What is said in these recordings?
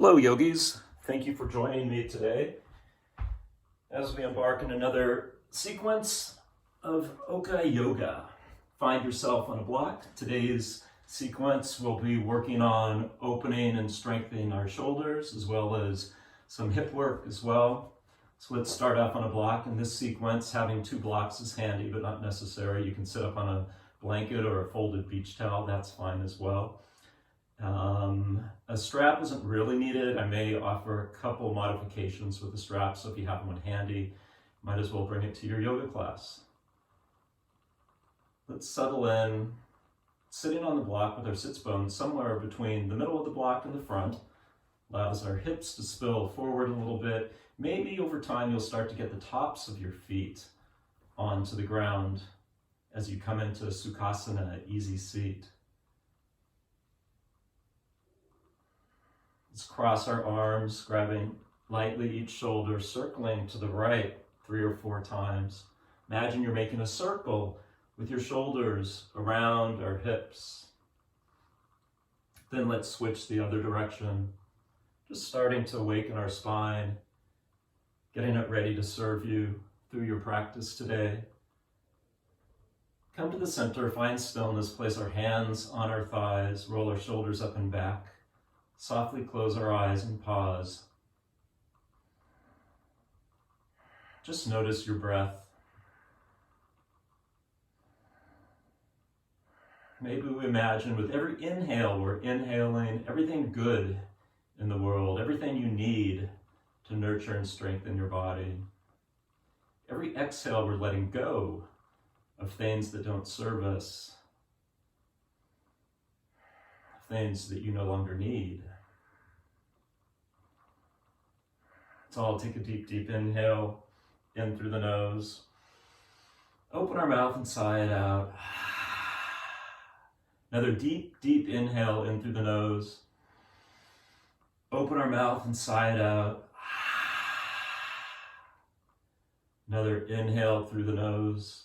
Hello, yogis. Thank you for joining me today as we embark on another sequence of Okaiyoga. Find yourself on a block. Today's sequence will be working on opening and strengthening our shoulders as well as some hip work as well. So let's start off on a block. In this sequence, having two blocks is handy but not necessary. You can sit up on a blanket or a folded beach towel, that's fine as well. A strap isn't really needed. I may offer a couple modifications with the strap, so if you have one handy, might as well bring it to your yoga class. Let's settle in, sitting on the block with our sits bones somewhere between the middle of the block and the front. Allows our hips to spill forward a little bit. Maybe over time you'll start to get the tops of your feet onto the ground as you come into Sukhasana, easy seat. Let's cross our arms, grabbing lightly each shoulder, circling to the right 3 or 4 times. Imagine you're making a circle with your shoulders around our hips. Then let's switch the other direction. Just starting to awaken our spine, getting it ready to serve you through your practice today. Come to the center, find stillness, place our hands on our thighs, roll our shoulders up and back. Softly close our eyes and pause. Just notice your breath. Maybe we imagine with every inhale, we're inhaling everything good in the world, everything you need to nurture and strengthen your body. Every exhale, we're letting go of things that don't serve us, things that you no longer need. So I'll take a deep, deep inhale in through the nose. Open our mouth and sigh it out. Another deep, deep inhale in through the nose. Open our mouth and sigh it out. Another inhale through the nose.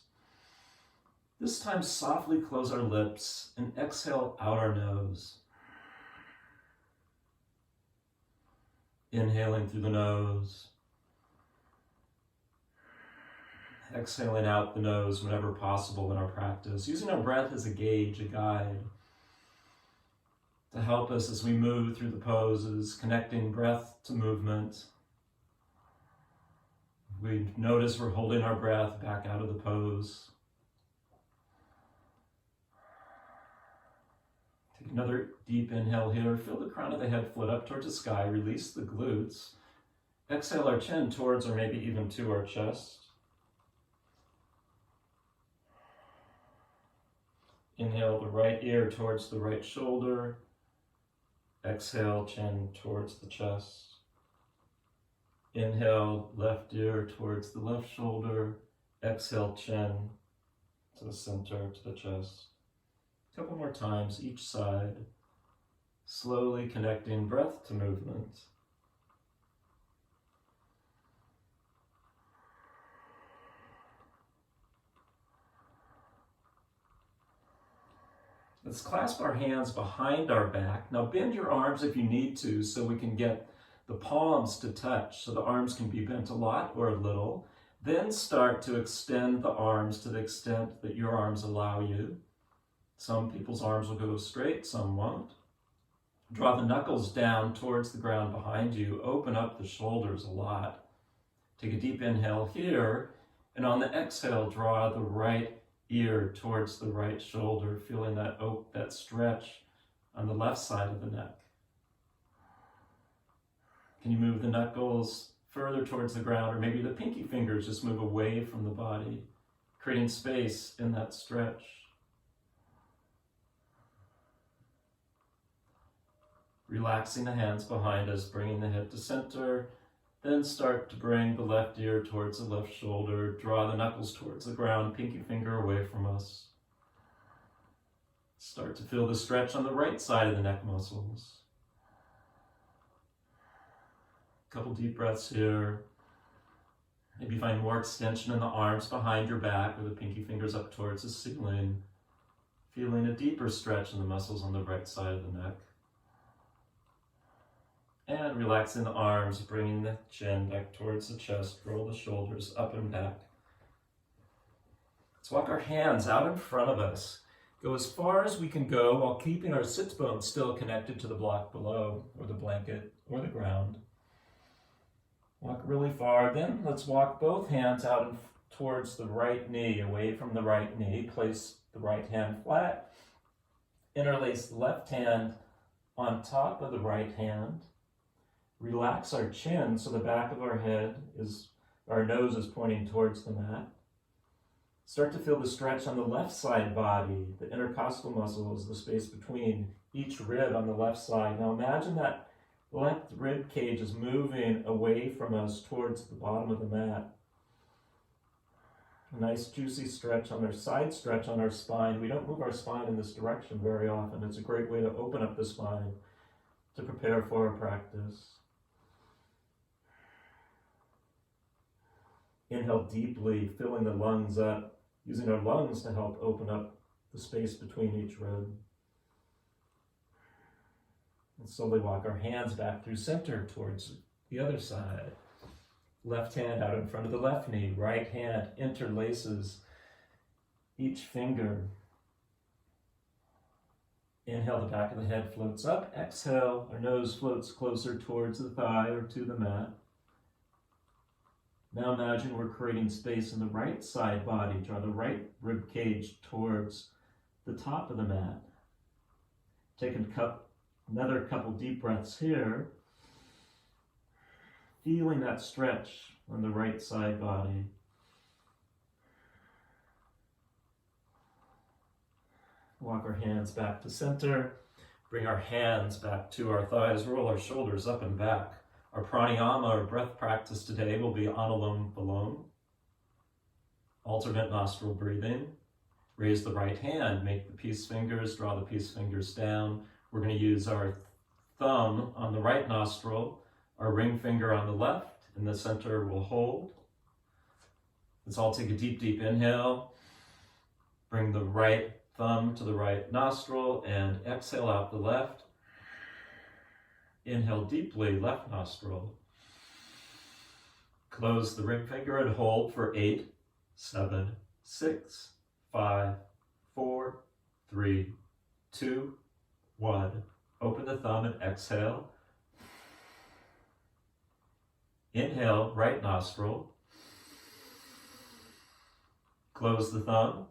This time softly close our lips and exhale out our nose. Inhaling through the nose. Exhaling out the nose whenever possible in our practice. Using our breath as a gauge, a guide, to help us as we move through the poses, connecting breath to movement. We notice we're holding our breath back out of the pose. Take another deep inhale here. Feel the crown of the head float up towards the sky. Release the glutes. Exhale our chin towards or maybe even to our chest. Inhale the right ear towards the right shoulder. Exhale chin towards the chest. Inhale left ear towards the left shoulder. Exhale chin to the center, to the chest. A couple more times each side, slowly connecting breath to movement. Let's clasp our hands behind our back. Now bend your arms if you need to so we can get the palms to touch, so the arms can be bent a lot or a little. Then start to extend the arms to the extent that your arms allow you. Some people's arms will go straight, some won't. Draw the knuckles down towards the ground behind you. Open up the shoulders a lot. Take a deep inhale here, and on the exhale, draw the right ear towards the right shoulder, feeling that stretch on the left side of the neck. Can you move the knuckles further towards the ground, or maybe the pinky fingers just move away from the body, creating space in that stretch. Relaxing the hands behind us, bringing the head to center, then start to bring the left ear towards the left shoulder, draw the knuckles towards the ground, pinky finger away from us. Start to feel the stretch on the right side of the neck muscles. Couple deep breaths here. Maybe find more extension in the arms behind your back or the pinky fingers up towards the ceiling. Feeling a deeper stretch in the muscles on the right side of the neck. And relaxing the arms, bringing the chin back towards the chest, roll the shoulders up and back. Let's walk our hands out in front of us. Go as far as we can go while keeping our sits bones still connected to the block below, or the blanket, or the ground. Walk really far. Then let's walk both hands out towards the right knee, away from the right knee. Place the right hand flat. Interlace the left hand on top of the right hand. Relax our chin so the back of our head our nose is pointing towards the mat. Start to feel the stretch on the left side body, the intercostal muscles, the space between each rib on the left side. Now imagine that left rib cage is moving away from us towards the bottom of the mat. A nice juicy stretch on our side stretch on our spine. We don't move our spine in this direction very often. It's a great way to open up the spine to prepare for our practice. Inhale deeply, filling the lungs up, using our lungs to help open up the space between each rib. And slowly walk our hands back through center towards the other side. Left hand out in front of the left knee. Right hand interlaces each finger. Inhale, the back of the head floats up. Exhale, our nose floats closer towards the thigh or to the mat. Now imagine we're creating space in the right side body. Draw the right rib cage towards the top of the mat. Take another couple deep breaths here. Feeling that stretch on the right side body. Walk our hands back to center. Bring our hands back to our thighs. Roll our shoulders up and back. Our pranayama, our breath practice today, will be Anulom Vilom. Alternate nostril breathing. Raise the right hand, make the peace fingers, draw the peace fingers down. We're going to use our thumb on the right nostril, our ring finger on the left, in the center will hold. Let's all take a deep, deep inhale. Bring the right thumb to the right nostril and exhale out the left. Inhale deeply, left nostril. Close the ring finger and hold for 8, 7, 6, 5, 4, 3, 2, 1. Open the thumb and exhale. Inhale, right nostril. Close the thumb.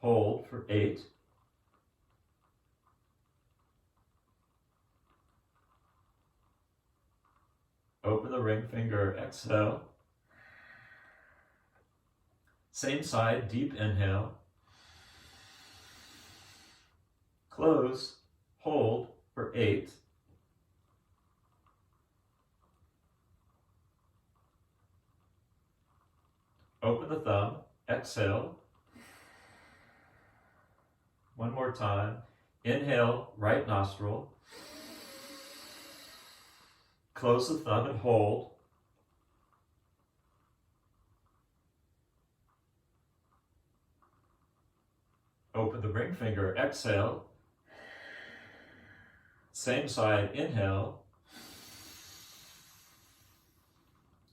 Hold for 8. Open the ring finger, exhale. Same side, deep inhale. Close, hold for 8. Open the thumb, exhale. One more time. Inhale, right nostril. Close the thumb and hold. Open the ring finger, exhale. Same side, inhale.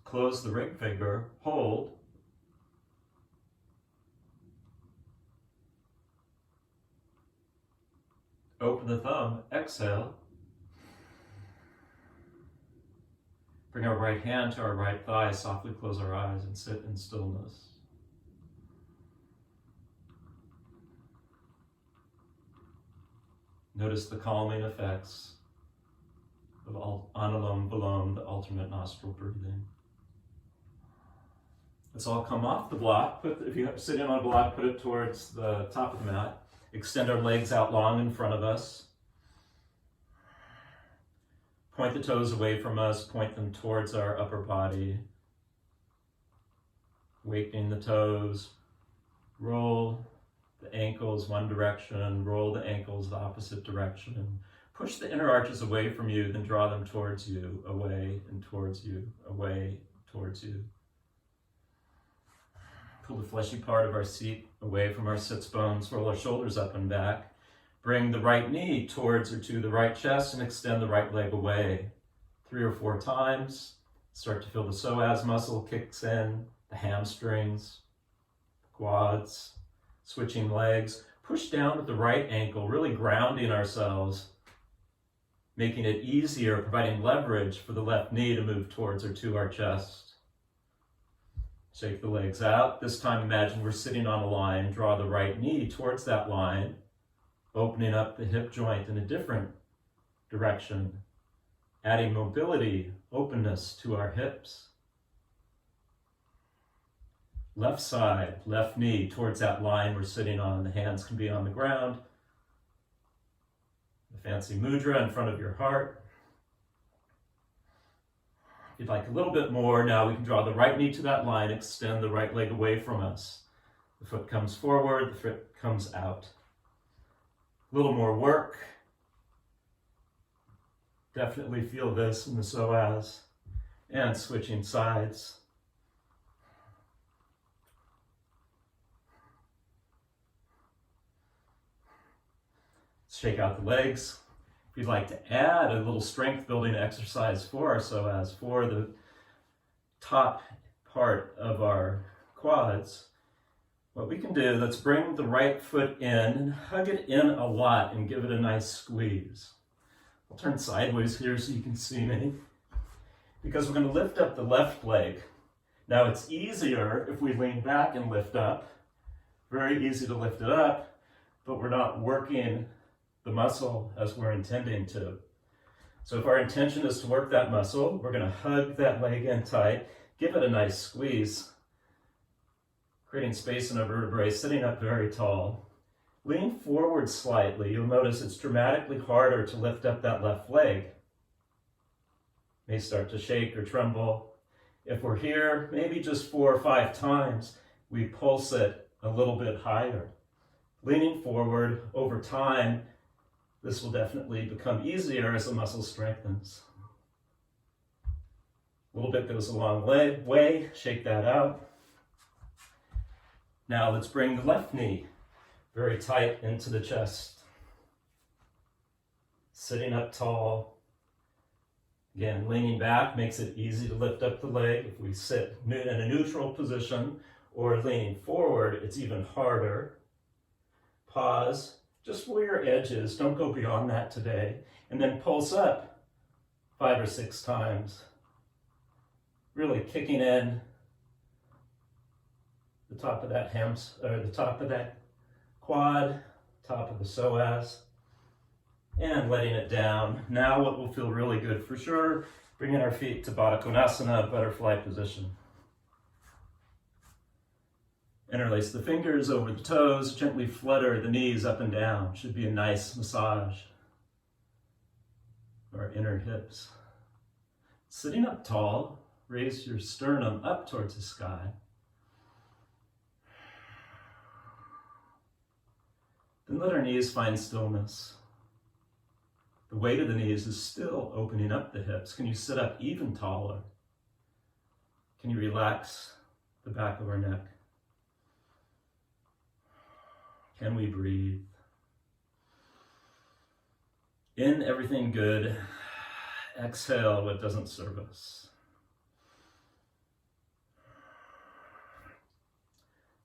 Close the ring finger, hold. Open the thumb, exhale. Bring our right hand to our right thigh, softly close our eyes and sit in stillness. Notice the calming effects of Anulom Vilom, the alternate nostril breathing. Let's all come off the block. If you're sitting on a block, put it towards the top of the mat. Extend our legs out long in front of us. Point the toes away from us, point them towards our upper body. Awakening the toes. Roll the ankles one direction, roll the ankles the opposite direction. Push the inner arches away from you, then draw them towards you, away and towards you, away, towards you. Pull the fleshy part of our seat away from our sits bones, roll our shoulders up and back. Bring the right knee towards or to the right chest and extend the right leg away. 3 or 4 times. Start to feel the psoas muscle kicks in, the hamstrings, quads, switching legs. Push down with the right ankle, really grounding ourselves, making it easier, providing leverage for the left knee to move towards or to our chest. Shake the legs out. This time imagine we're sitting on a line. Draw the right knee towards that line, opening up the hip joint in a different direction, adding mobility, openness to our hips. Left side, left knee towards that line we're sitting on. The hands can be on the ground. The fancy mudra in front of your heart. If you'd like a little bit more, now we can draw the right knee to that line, extend the right leg away from us. The foot comes forward, the foot comes out. A little more work. Definitely feel this in the psoas. And switching sides. Shake out the legs. If you'd like to add a little strength building exercise for our psoas, for the top part of our quads, what we can do, let's bring the right foot in and hug it in a lot and give it a nice squeeze. I'll turn sideways here so you can see me, because we're going to lift up the left leg. Now it's easier if we lean back and lift up. Very easy to lift it up, but we're not working the muscle as we're intending to. So if our intention is to work that muscle, we're going to hug that leg in tight, give it a nice squeeze, creating space in our vertebrae, sitting up very tall. Lean forward slightly. You'll notice it's dramatically harder to lift up that left leg. May start to shake or tremble. If we're here, maybe just 4 or 5 times, we pulse it a little bit higher. Leaning forward over time, this will definitely become easier as the muscle strengthens. A little bit goes a long way. Shake that out. Now let's bring the left knee very tight into the chest. Sitting up tall. Again, leaning back makes it easy to lift up the leg. If we sit in a neutral position or leaning forward, it's even harder. Pause. Just where your edge is, don't go beyond that today. And then pulse up 5 or 6 times. Really kicking in the top of that the top of that quad, top of the psoas, and letting it down. Now what will feel really good for sure, bringing our feet to Baddha Konasana, butterfly position. Interlace the fingers over the toes, gently flutter the knees up and down. Should be a nice massage of our inner hips. Sitting up tall, raise your sternum up towards the sky. Then let our knees find stillness. The weight of the knees is still opening up the hips. Can you sit up even taller? Can you relax the back of our neck? Can we breathe? In everything good, exhale what doesn't serve us.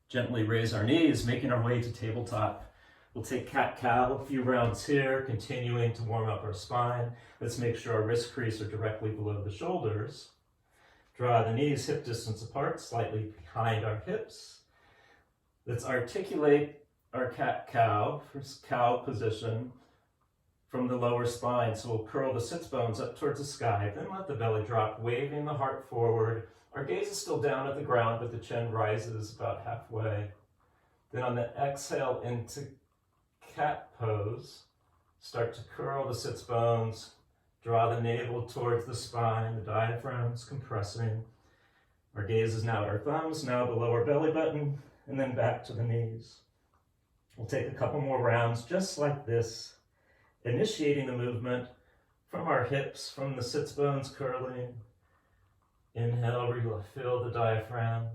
Gently raise our knees, making our way to tabletop. We'll take cat-cow, a few rounds here, continuing to warm up our spine. Let's make sure our wrist crease are directly below the shoulders. Draw the knees hip distance apart, slightly behind our hips. Let's articulate our cat-cow, first cow position, from the lower spine. So we'll curl the sits bones up towards the sky, then let the belly drop, waving the heart forward. Our gaze is still down at the ground, but the chin rises about halfway. Then on the exhale into cat pose, start to curl the sits bones, draw the navel towards the spine, the diaphragm is compressing. Our gaze is now at our thumbs, now below our belly button, and then back to the knees. We'll take a couple more rounds just like this, initiating the movement from our hips, from the sits bones curling. Inhale, refill the diaphragm.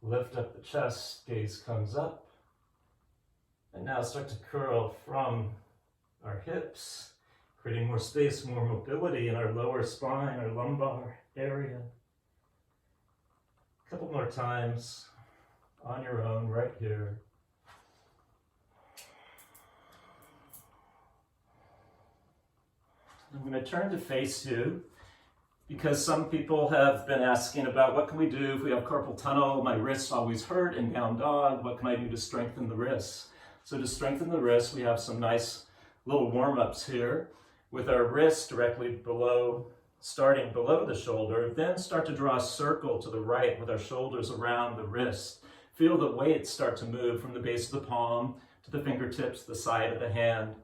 Lift up the chest, gaze comes up. And now start to curl from our hips, creating more space, more mobility in our lower spine, our lumbar area. A couple more times on your own right here. I'm going to turn to face you because some people have been asking about what can we do if we have carpal tunnel, my wrists always hurt in down dog, what can I do to strengthen the wrists? So to strengthen the wrists, we have some nice little warm-ups here with our wrists directly below, starting below the shoulder, then start to draw a circle to the right with our shoulders around the wrist. Feel the weight start to move from the base of the palm to the fingertips, the side of the hand.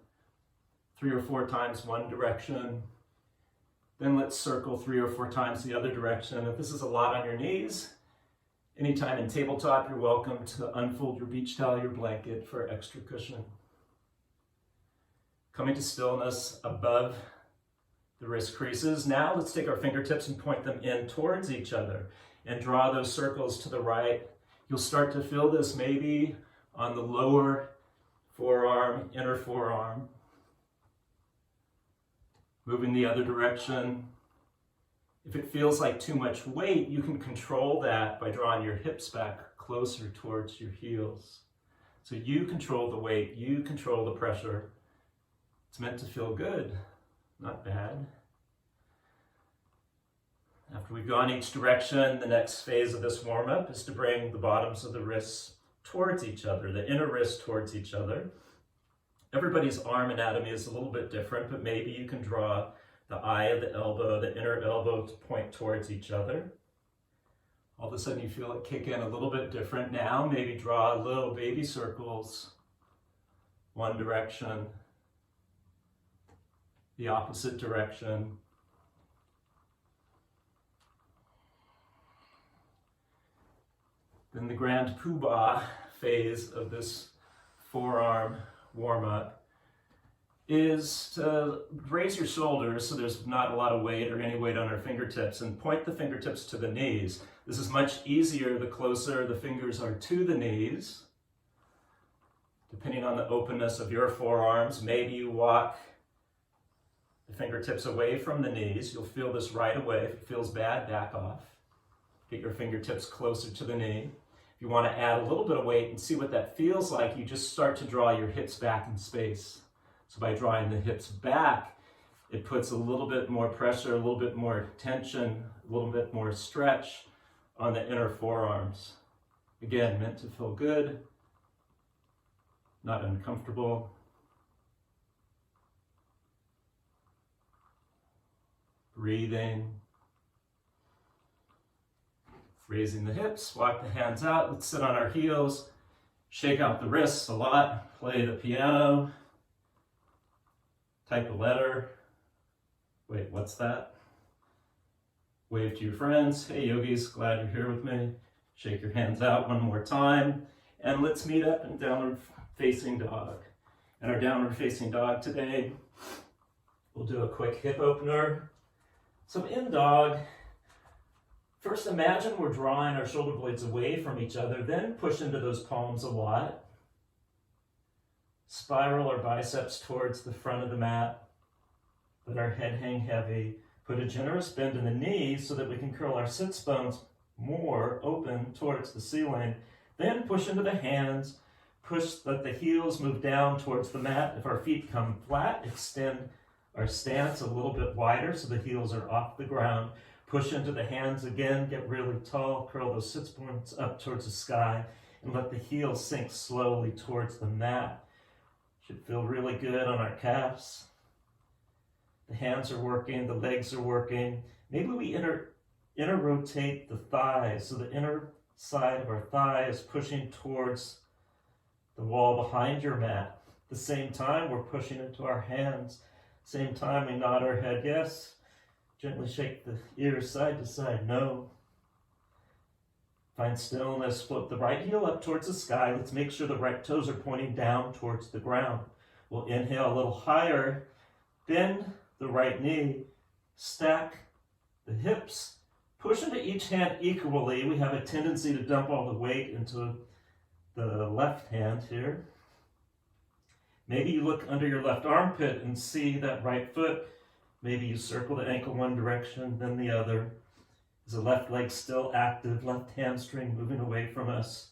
3 or 4 times one direction. Then let's circle 3 or 4 times the other direction. If this is a lot on your knees, anytime in tabletop, you're welcome to unfold your beach towel, your blanket for extra cushion. Coming to stillness above the wrist creases. Now let's take our fingertips and point them in towards each other and draw those circles to the right. You'll start to feel this maybe on the lower forearm, inner forearm. Moving the other direction. If it feels like too much weight, you can control that by drawing your hips back closer towards your heels. So you control the weight, you control the pressure. It's meant to feel good, not bad. After we've gone each direction, the next phase of this warm-up is to bring the bottoms of the wrists towards each other, the inner wrist towards each other. Everybody's arm anatomy is a little bit different, but maybe you can draw the eye of the elbow, the inner elbow to point towards each other. All of a sudden you feel it kick in a little bit different. Now maybe draw little baby circles, one direction, the opposite direction. Then the grand poobah phase of this forearm warm-up is to raise your shoulders so there's not a lot of weight or any weight on our fingertips, and point the fingertips to the knees. This is much easier the closer the fingers are to the knees. Depending on the openness of your forearms, maybe you walk the fingertips away from the knees. You'll feel this right away. If it feels bad, back off. Get your fingertips closer to the knee. If you want to add a little bit of weight and see what that feels like, you just start to draw your hips back in space. So by drawing the hips back, it puts a little bit more pressure, a little bit more tension, a little bit more stretch on the inner forearms. Again, meant to feel good, not uncomfortable. Breathing. Raising the hips, walk the hands out. Let's sit on our heels, shake out the wrists a lot, play the piano, type a letter. Wait, what's that? Wave to your friends. Hey yogis, glad you're here with me. Shake your hands out one more time. And let's meet up in downward facing dog. In our downward facing dog today, we'll do a quick hip opener. So in dog, first imagine we're drawing our shoulder blades away from each other, then push into those palms a lot. Spiral our biceps towards the front of the mat. Let our head hang heavy. Put a generous bend in the knees so that we can curl our sits bones more open towards the ceiling. Then push into the hands. Let the heels move down towards the mat. If our feet come flat, extend our stance a little bit wider so the heels are off the ground. Push into the hands again, get really tall, curl those sits bones up towards the sky, and let the heels sink slowly towards the mat. Should feel really good on our calves. The hands are working, the legs are working. Maybe we inner rotate the thighs, so the inner side of our thigh is pushing towards the wall behind your mat. At the same time, we're pushing into our hands. Same time, we nod our head, yes. Gently shake the ears side to side, no. Find stillness, float the right heel up towards the sky. Let's make sure the right toes are pointing down towards the ground. We'll inhale a little higher, bend the right knee, stack the hips, push into each hand equally. We have a tendency to dump all the weight into the left hand here. Maybe you look under your left armpit and see that right foot. Maybe you circle the ankle one direction, then the other. Is the left leg still active? Left hamstring moving away from us.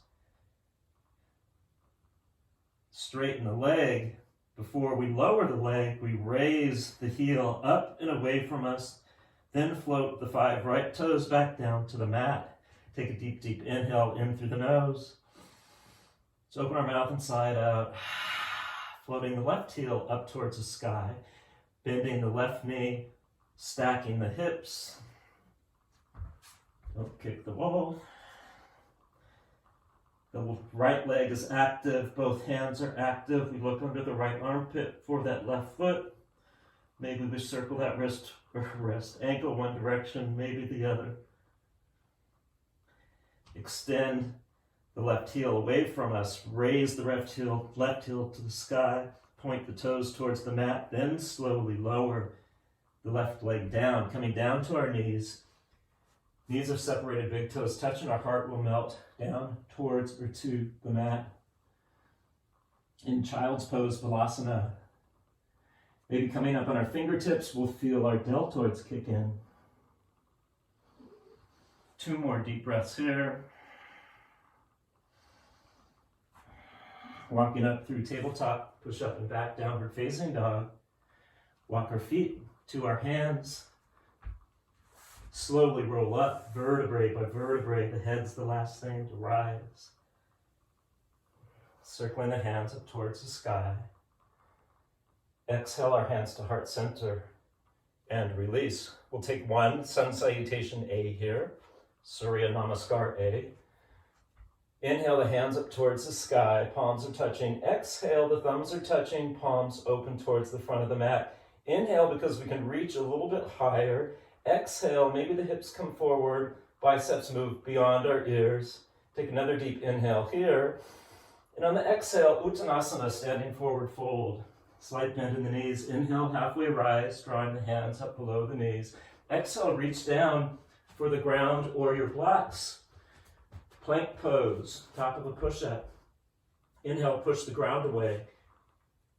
Straighten the leg. Before we lower the leg, we raise the heel up and away from us, then float the 5 right toes back down to the mat. Take a deep, deep inhale in through the nose. Let's open our mouth inside out, floating the left heel up towards the sky, bending the left knee, stacking the hips. Don't kick the wall. The right leg is active, both hands are active. We look under the right armpit for that left foot. Maybe we circle that ankle one direction, maybe the other. Extend the left heel away from us. Raise the left heel to the sky. Point the toes towards the mat, then slowly lower the left leg down, coming down to our knees. Knees are separated, big toes touching. Our heart will melt down towards or to the mat. In child's pose, Balasana. Maybe coming up on our fingertips, we'll feel our deltoids kick in. 2 more deep breaths here. Walking up through tabletop, push up and back, downward facing dog. Walk our feet to our hands. Slowly roll up, vertebrae by vertebrae. The head's the last thing to rise. Circling the hands up towards the sky. Exhale our hands to heart center and release. We'll take 1 sun salutation A here. Surya Namaskar A. Inhale the hands up towards the sky, palms are touching. Exhale, the thumbs are touching, palms open towards the front of the mat. Inhale because we can reach a little bit higher. Exhale, maybe the hips come forward, biceps move beyond our ears. Take another deep inhale here. And on the exhale, Uttanasana, standing forward fold. Slight bend in the knees. Inhale, halfway rise, drawing the hands up below the knees. Exhale, reach down for the ground or your blocks. Plank pose, top of a push-up. Inhale, push the ground away.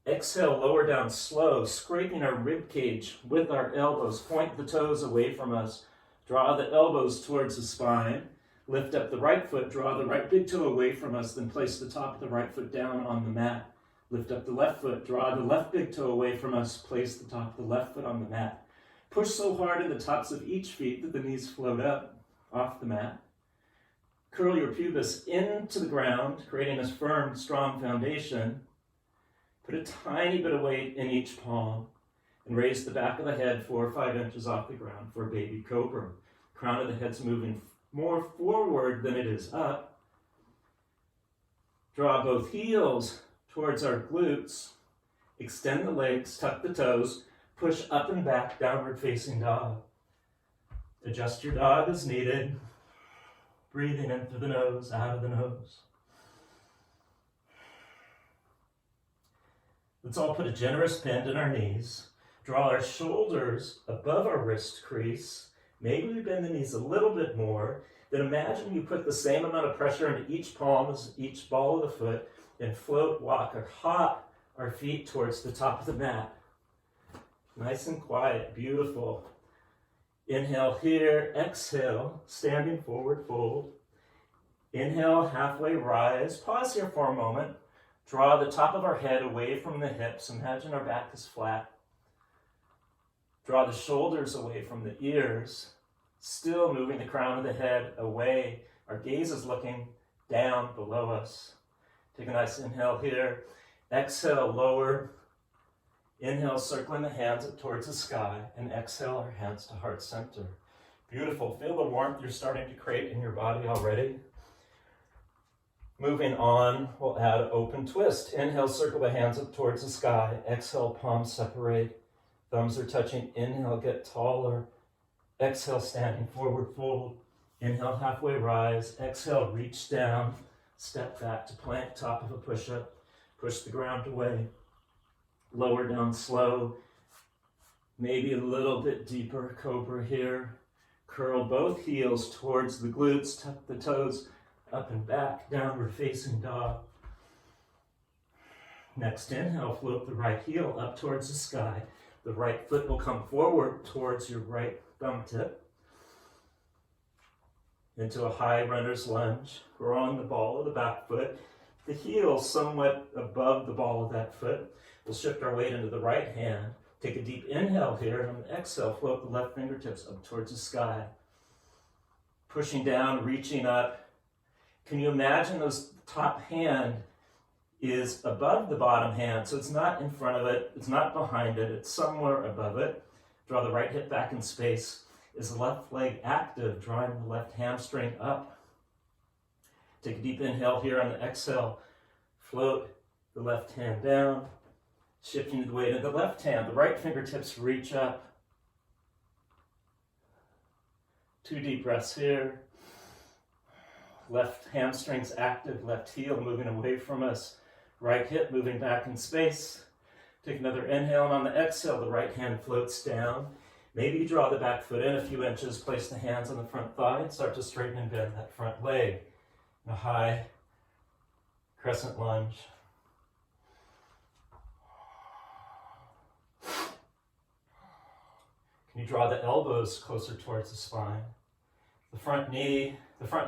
Exhale, lower down slow, scraping our rib cage with our elbows. Point the toes away from us. Draw the elbows towards the spine. Lift up the right foot, draw the right big toe away from us, then place the top of the right foot down on the mat. Lift up the left foot, draw the left big toe away from us, place the top of the left foot on the mat. Push so hard in the tops of each feet that the knees float up off the mat. Curl your pubis into the ground, creating a firm, strong foundation. Put a tiny bit of weight in each palm and raise the back of the head 4 or 5 inches off the ground for a baby cobra. Crown of the head's moving more forward than it is up. Draw both heels towards our glutes. Extend the legs, tuck the toes, push up and back, downward facing dog. Adjust your dog as needed. Breathing in through the nose, out of the nose. Let's all put a generous bend in our knees. Draw our shoulders above our wrist crease. Maybe we bend the knees a little bit more. Then imagine you put the same amount of pressure into each palm as each ball of the foot and float, walk, or hop our feet towards the top of the mat. Nice and quiet, beautiful. Inhale here, exhale, standing forward fold. Inhale, halfway rise. Pause here for a moment. Draw the top of our head away from the hips. Imagine our back is flat. Draw the shoulders away from the ears. Still moving the crown of the head away. Our gaze is looking down below us. Take a nice inhale here. Exhale, lower. Inhale, circling the hands up towards the sky. And exhale, our hands to heart center. Beautiful. Feel the warmth you're starting to create in your body already. Moving on, we'll add open twist. Inhale, circle the hands up towards the sky. Exhale, palms separate. Thumbs are touching. Inhale, get taller. Exhale, standing forward fold. Inhale, halfway rise. Exhale, reach down. Step back to plank, top of a push-up. Push the ground away. Lower down slow. Maybe a little bit deeper cobra here. Curl both heels towards the glutes. Tuck the toes up and back, downward facing dog. Next inhale, float the right heel up towards the sky. The right foot will come forward towards your right thumb tip into a high runner's lunge. Growing the ball of the back foot. The heel somewhat above the ball of that foot. We'll shift our weight into the right hand. Take a deep inhale here, and on the exhale, float the left fingertips up towards the sky. Pushing down, reaching up. Can you imagine those top hand is above the bottom hand, so it's not in front of it, it's not behind it, it's somewhere above it. Draw the right hip back in space. Is the left leg active, drawing the left hamstring up? Take a deep inhale here on the exhale. Float the left hand down, shifting the weight of the left hand. The right fingertips reach up. 2 deep breaths here. Left hamstring's active, left heel moving away from us. Right hip moving back in space. Take another inhale, and on the exhale, the right hand floats down. Maybe you draw the back foot in a few inches, place the hands on the front thigh, and start to straighten and bend that front leg. In a high crescent lunge. Can you draw the elbows closer towards the spine? The front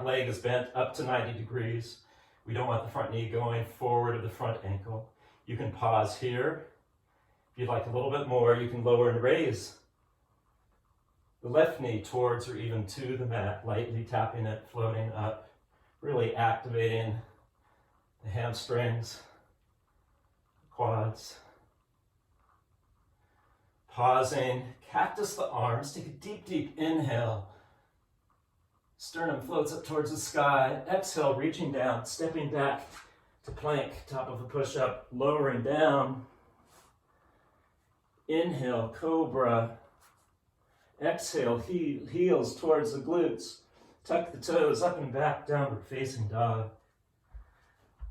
leg is bent up to 90 degrees. We don't want the front knee going forward of the front ankle. You can pause here. If you'd like a little bit more, you can lower and raise the left knee towards or even to the mat, lightly tapping it, floating up, really activating the hamstrings, quads. Pausing, cactus the arms, take a deep, deep inhale. Sternum floats up towards the sky. Exhale, reaching down, stepping back to plank, top of a push-up, lowering down. Inhale, cobra. Exhale, heels towards the glutes. Tuck the toes up and back, downward facing dog.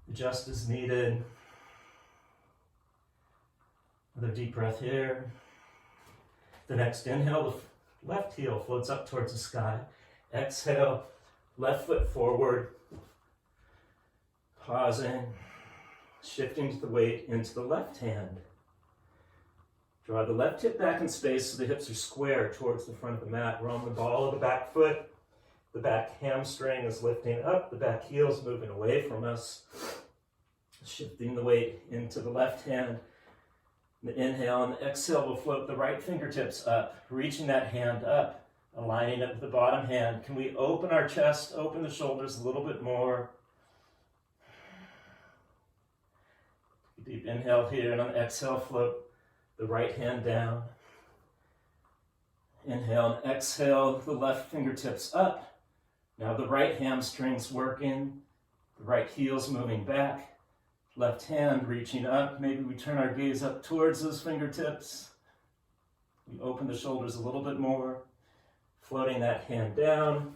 Adjust as needed. Another deep breath here. The next inhale, the left heel floats up towards the sky. Exhale, left foot forward. Pausing, shifting the weight into the left hand. Draw the left hip back in space so the hips are square towards the front of the mat. Roam the ball of the back foot. The back hamstring is lifting up. The back heel is moving away from us. Shifting the weight into the left hand. The inhale and the exhale will float the right fingertips up, reaching that hand up, aligning it with the bottom hand. Can we open our chest, open the shoulders a little bit more? Deep inhale here, and on the exhale, float the right hand down. Inhale and exhale, the left fingertips up. Now the right hamstring's working, the right heel's moving back. Left hand reaching up. Maybe we turn our gaze up towards those fingertips. We open the shoulders a little bit more, floating that hand down.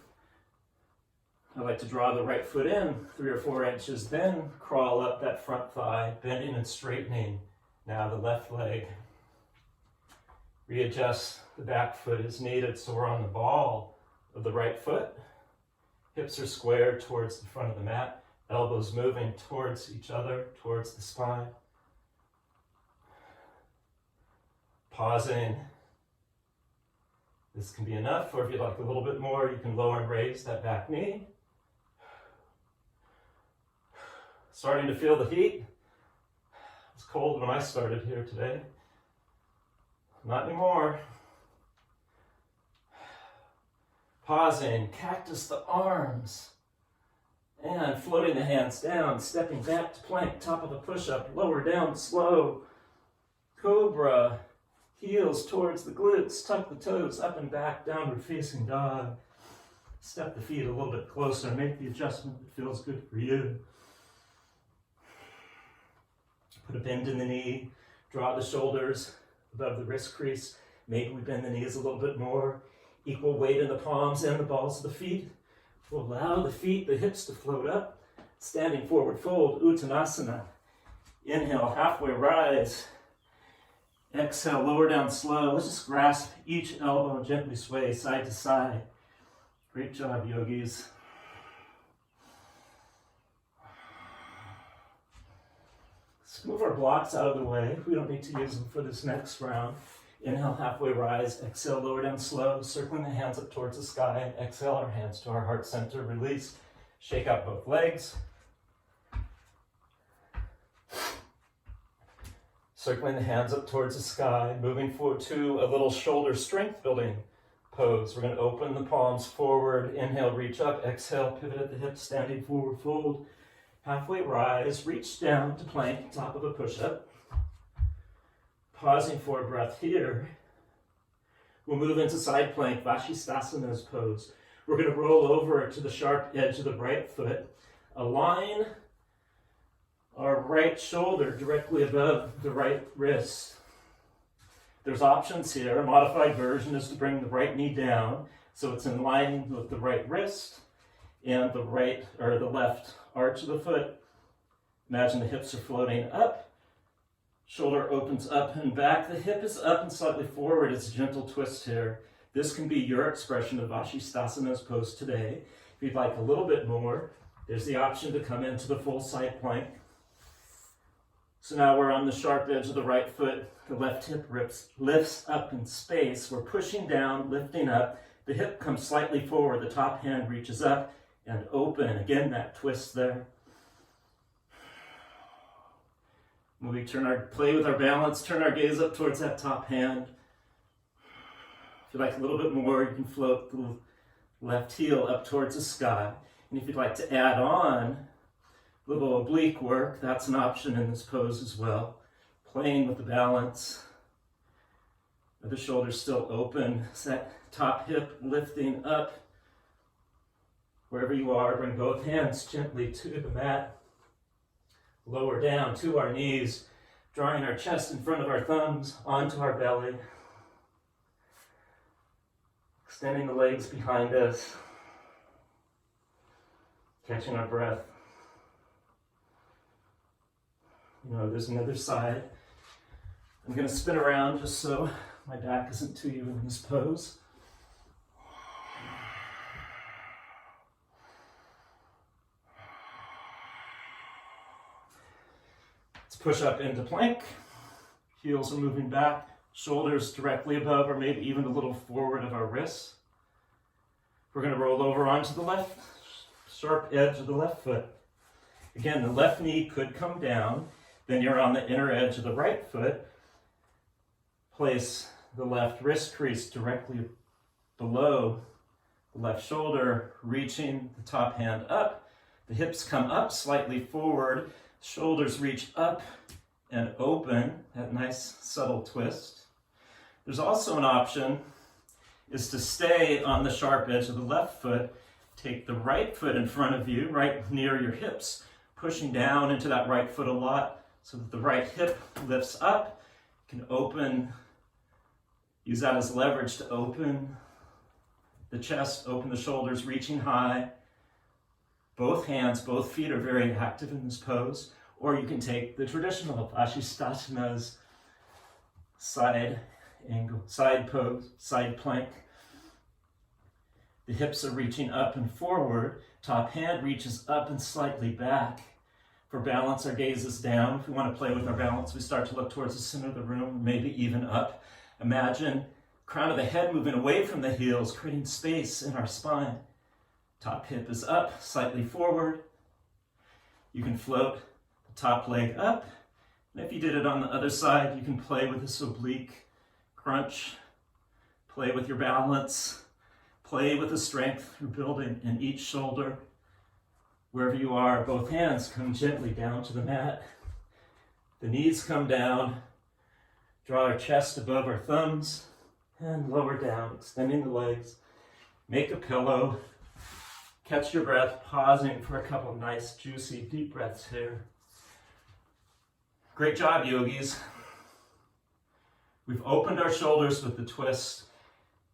I like to draw the right foot in 3 or 4 inches, then crawl up that front thigh, bending and straightening. Now the left leg. Readjust the back foot as needed so we're on the ball of the right foot. Hips are square towards the front of the mat. Elbows moving towards each other, towards the spine. Pausing. This can be enough, or if you'd like a little bit more, you can lower and raise that back knee. Starting to feel the heat. It was cold when I started here today. Not anymore. Pausing, cactus the arms. And floating the hands down, stepping back to plank, top of a push-up, lower down, slow. Cobra, heels towards the glutes, tuck the toes up and back, downward facing dog. Step the feet a little bit closer, make the adjustment that feels good for you. Put a bend in the knee, draw the shoulders above the wrist crease. Maybe we bend the knees a little bit more. Equal weight in the palms and the balls of the feet. We'll allow the feet, the hips to float up. Standing forward fold, Uttanasana. Inhale, halfway rise. Exhale, lower down slow. Let's just grasp each elbow and gently sway side to side. Great job, yogis. Let's move our blocks out of the way. We don't need to use them for this next round. Inhale, halfway rise. Exhale, lower down slow, circling the hands up towards the sky. Exhale, our hands to our heart center. Release. Shake out both legs. Circling the hands up towards the sky. Moving forward to a little shoulder strength building pose. We're going to open the palms forward. Inhale, reach up. Exhale, pivot at the hips, standing forward fold. Halfway rise, reach down to plank, top of a push-up. Pausing for a breath here. We'll move into side plank, Vashisthasana's pose. We're going to roll over to the sharp edge of the right foot. Align our right shoulder directly above the right wrist. There's options here. A modified version is to bring the right knee down so it's in line with the right wrist and the right or the left arch of the foot. Imagine the hips are floating up. Shoulder opens up and back. The hip is up and slightly forward. It's a gentle twist here. This can be your expression of Vashisthasana's pose today. If you'd like a little bit more, there's the option to come into the full side plank. So now we're on the sharp edge of the right foot. The left hip lifts up in space. We're pushing down, lifting up. The hip comes slightly forward. The top hand reaches up and open. Again, that twist there. When we play with our balance, turn our gaze up towards that top hand. If you'd like a little bit more, you can float the left heel up towards the sky. And if you'd like to add on a little oblique work, that's an option in this pose as well. Playing with the balance. The shoulders still open. That top hip lifting up. Wherever you are, bring both hands gently to the mat. Lower down to our knees, drawing our chest in front of our thumbs onto our belly. Extending the legs behind us. Catching our breath. There's another side. I'm going to spin around just so my back isn't to you in this pose. Let's push up into plank. Heels are moving back. Shoulders directly above or maybe even a little forward of our wrists. We're going to roll over onto the left, sharp edge of the left foot. Again, the left knee could come down. Then you're on the inner edge of the right foot. Place the left wrist crease directly below the left shoulder, reaching the top hand up. The hips come up slightly forward. Shoulders reach up and open, that nice subtle twist. There's also an option is to stay on the sharp edge of the left foot. Take the right foot in front of you, right near your hips, pushing down into that right foot a lot so that the right hip lifts up. You can open, use that as leverage to open the chest, open the shoulders, reaching high. Both hands, both feet are very active in this pose. Or you can take the traditional Vashisthasana's side angle, side pose, side plank. The hips are reaching up and forward. Top hand reaches up and slightly back. For balance, our gaze is down. If we want to play with our balance, we start to look towards the center of the room, maybe even up. Imagine crown of the head moving away from the heels, creating space in our spine. Top hip is up, slightly forward. You can float the top leg up. And if you did it on the other side, you can play with this oblique crunch. Play with your balance. Play with the strength you're building in each shoulder. Wherever you are, both hands come gently down to the mat. The knees come down. Draw our chest above our thumbs and lower down, extending the legs. Make a pillow. Catch your breath, pausing for a couple of nice, juicy, deep breaths here. Great job, yogis. We've opened our shoulders with the twist.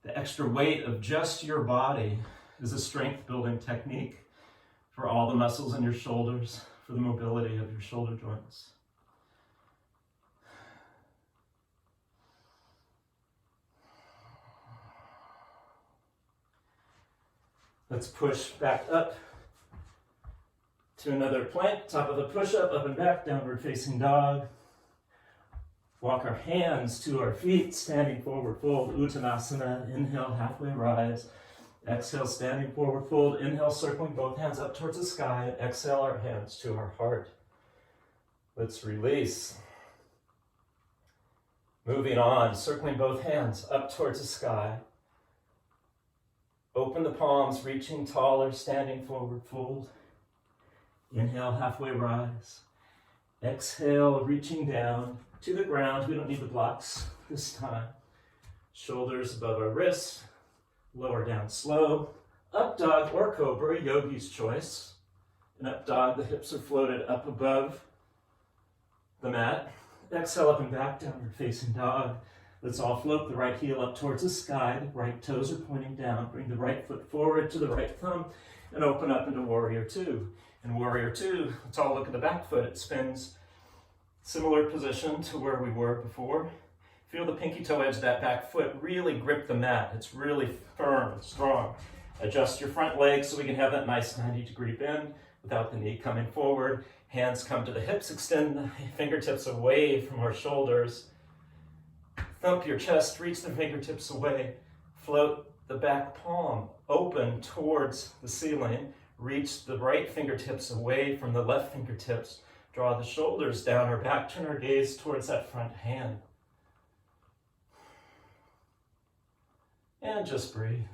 The extra weight of just your body is a strength-building technique for all the muscles in your shoulders, for the mobility of your shoulder joints. Let's push back up to another plank, top of the push-up, up and back, downward facing dog. Walk our hands to our feet, standing forward fold, Uttanasana. Inhale, halfway rise. Exhale, standing forward fold. Inhale, circling both hands up towards the sky. Exhale, our hands to our heart. Let's release. Moving on, circling both hands up towards the sky. Open the palms, reaching taller, standing forward fold. Inhale, halfway rise. Exhale, reaching down to the ground. We don't need the blocks this time. Shoulders above our wrists. Lower down slow. Up dog or cobra, yogi's choice. In up dog, the hips are floated up above the mat. Exhale, up and back, downward facing dog. Let's all float the right heel up towards the sky. The right toes are pointing down. Bring the right foot forward to the right thumb and open up into Warrior Two. In Warrior Two, let's all look at the back foot. It spins similar position to where we were before. Feel the pinky toe edge of that back foot really grip the mat. It's really firm and strong. Adjust your front leg so we can have that nice 90-degree bend without the knee coming forward. Hands come to the hips, extend the fingertips away from our shoulders. Thump your chest, reach the fingertips away. Float the back palm open towards the ceiling. Reach the right fingertips away from the left fingertips. Draw the shoulders down our back, turn our gaze towards that front hand. And just breathe.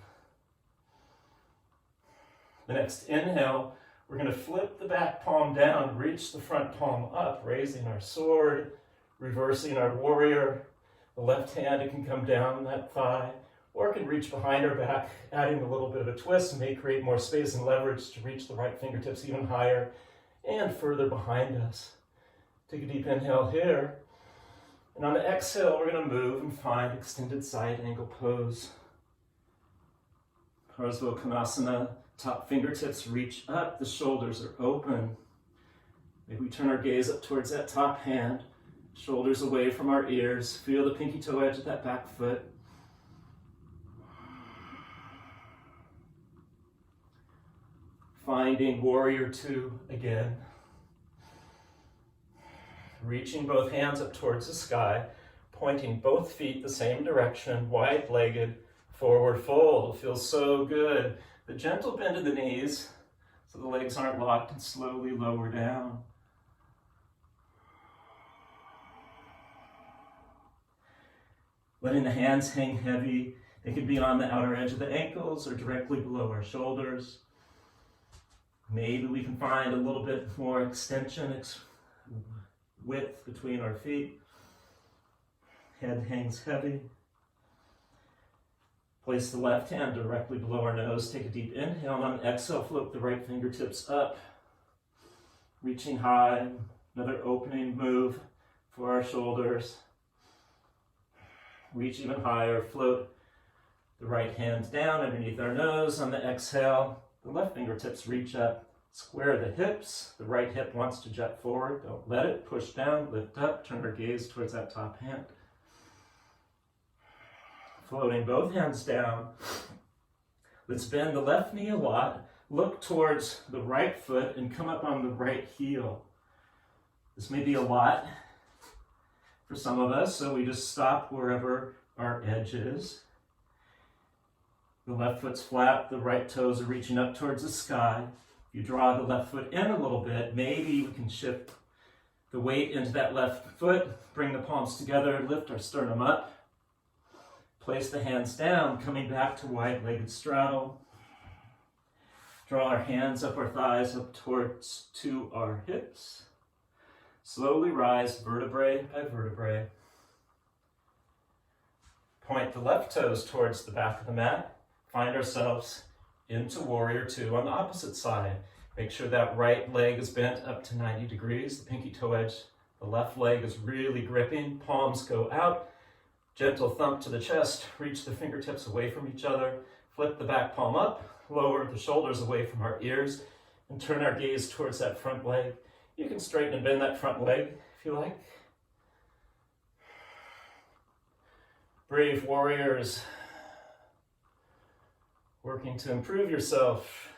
The next inhale, we're going to flip the back palm down, reach the front palm up, raising our sword, reversing our warrior. The left hand, it can come down that thigh, or it can reach behind our back, adding a little bit of a twist, may create more space and leverage to reach the right fingertips even higher and further behind us. Take a deep inhale here. And on the exhale, we're going to move and find extended side angle pose. Parsva Konasana, top fingertips reach up, the shoulders are open. Maybe we turn our gaze up towards that top hand, shoulders away from our ears. Feel the pinky toe edge of that back foot. Finding Warrior Two again. Reaching both hands up towards the sky, pointing both feet the same direction, wide-legged, forward fold. It feels so good. The gentle bend of the knees so the legs aren't locked, and slowly lower down. Letting the hands hang heavy. They can be on the outer edge of the ankles or directly below our shoulders. Maybe we can find a little bit more extension, width between our feet. Head hangs heavy. Place the left hand directly below our nose. Take a deep inhale, and on exhale, float the right fingertips up, reaching high. Another opening move for our shoulders. Reach even higher, float the right hand down underneath our nose. On the exhale, the left fingertips reach up, square the hips. The right hip wants to jet forward. Don't let it. Push down, lift up, turn our gaze towards that top hand. Floating both hands down. Let's bend the left knee a lot. Look towards the right foot and come up on the right heel. This may be a lot for some of us, so we just stop wherever our edge is. The left foot's flat, the right toes are reaching up towards the sky. If you draw the left foot in a little bit, maybe we can shift the weight into that left foot, bring the palms together, lift our sternum up. Place the hands down, coming back to wide-legged straddle. Draw our hands up our thighs, up towards to our hips. Slowly rise vertebrae by vertebrae. Point the left toes towards the back of the mat. Find ourselves into Warrior Two on the opposite side. Make sure that right leg is bent up to 90 degrees. The pinky toe edge, the left leg is really gripping. Palms go out. Gentle thump to the chest. Reach the fingertips away from each other. Flip the back palm up. Lower the shoulders away from our ears. And turn our gaze towards that front leg. You can straighten and bend that front leg if you like. Brave warriors, working to improve yourself.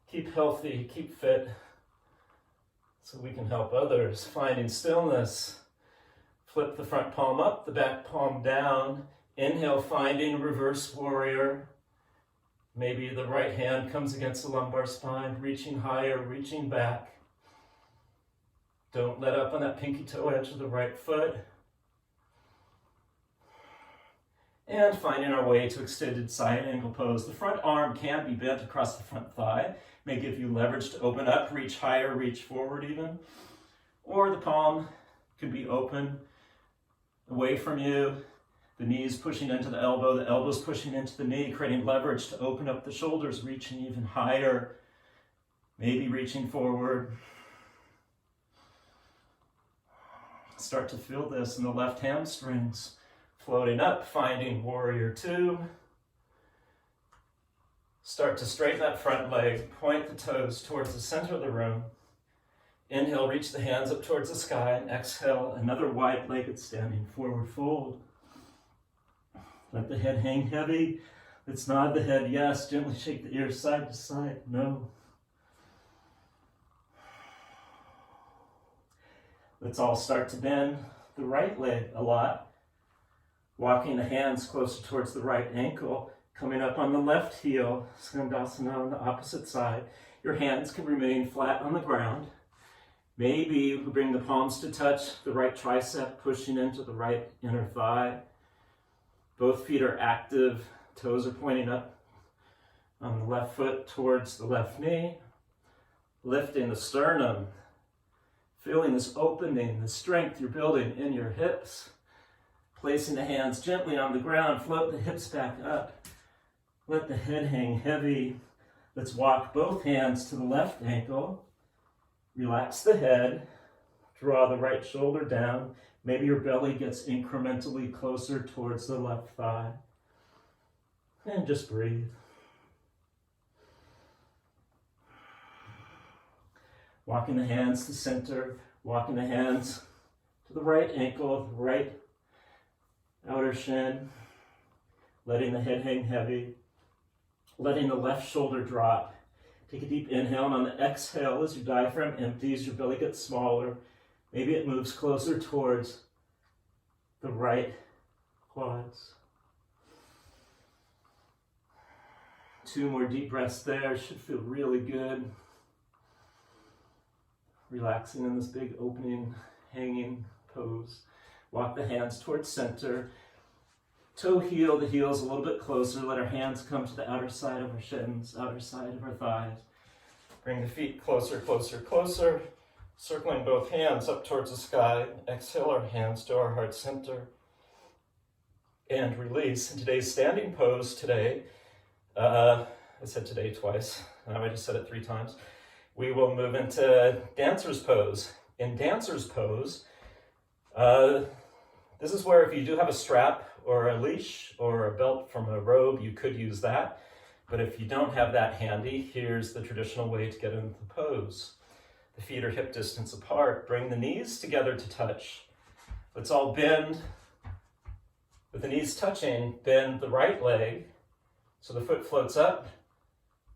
Keep healthy, keep fit, so we can help others. Finding stillness. Flip the front palm up, the back palm down. Inhale, finding reverse warrior. Maybe the right hand comes against the lumbar spine, reaching higher, reaching back. Don't let up on that pinky toe edge of the right foot. And finding our way to extended side angle pose. The front arm can be bent across the front thigh. May give you leverage to open up, reach higher, reach forward even. Or the palm can be open away from you. The knees pushing into the elbows pushing into the knee, creating leverage to open up the shoulders, reaching even higher, maybe reaching forward. Start to feel this in the left hamstrings. Floating up, finding warrior two. Start to straighten that front leg, point the toes towards the center of the room. Inhale, reach the hands up towards the sky, and exhale, another wide-legged standing forward fold. Let the head hang heavy. Let's nod the head yes, gently shake the ears side to side, no. Let's all start to bend the right leg a lot. Walking the hands closer towards the right ankle, coming up on the left heel, Skandasana on the opposite side. Your hands can remain flat on the ground. Maybe we bring the palms to touch the right tricep, pushing into the right inner thigh. Both feet are active, toes are pointing up on the left foot towards the left knee. Lifting the sternum, feeling this opening, the strength you're building in your hips. Placing the hands gently on the ground, float the hips back up. Let the head hang heavy. Let's walk both hands to the left ankle. Relax the head. Draw the right shoulder down. Maybe your belly gets incrementally closer towards the left thigh. And just breathe. Walking the hands to center. Walking the hands to the right ankle, the right outer shin, letting the head hang heavy, letting the left shoulder drop. Take a deep inhale, and on the exhale, as your diaphragm empties, your belly gets smaller. Maybe it moves closer towards the right quads. 2 more deep breaths there, should feel really good. Relaxing in this big opening, hanging pose. Walk the hands towards center. Toe heel, the heels a little bit closer. Let our hands come to the outer side of our shins, outer side of our thighs. Bring the feet closer, closer, closer. Circling both hands up towards the sky. Exhale our hands to our heart center. And release. In today's standing pose today, I said today twice. Now I just said it 3 times. We will move into dancer's pose. In dancer's pose, this is where if you do have a strap or a leash or a belt from a robe, you could use that. But if you don't have that handy, here's the traditional way to get into the pose. The feet are hip distance apart. Bring the knees together to touch. Let's all bend. With the knees touching, bend the right leg so the foot floats up.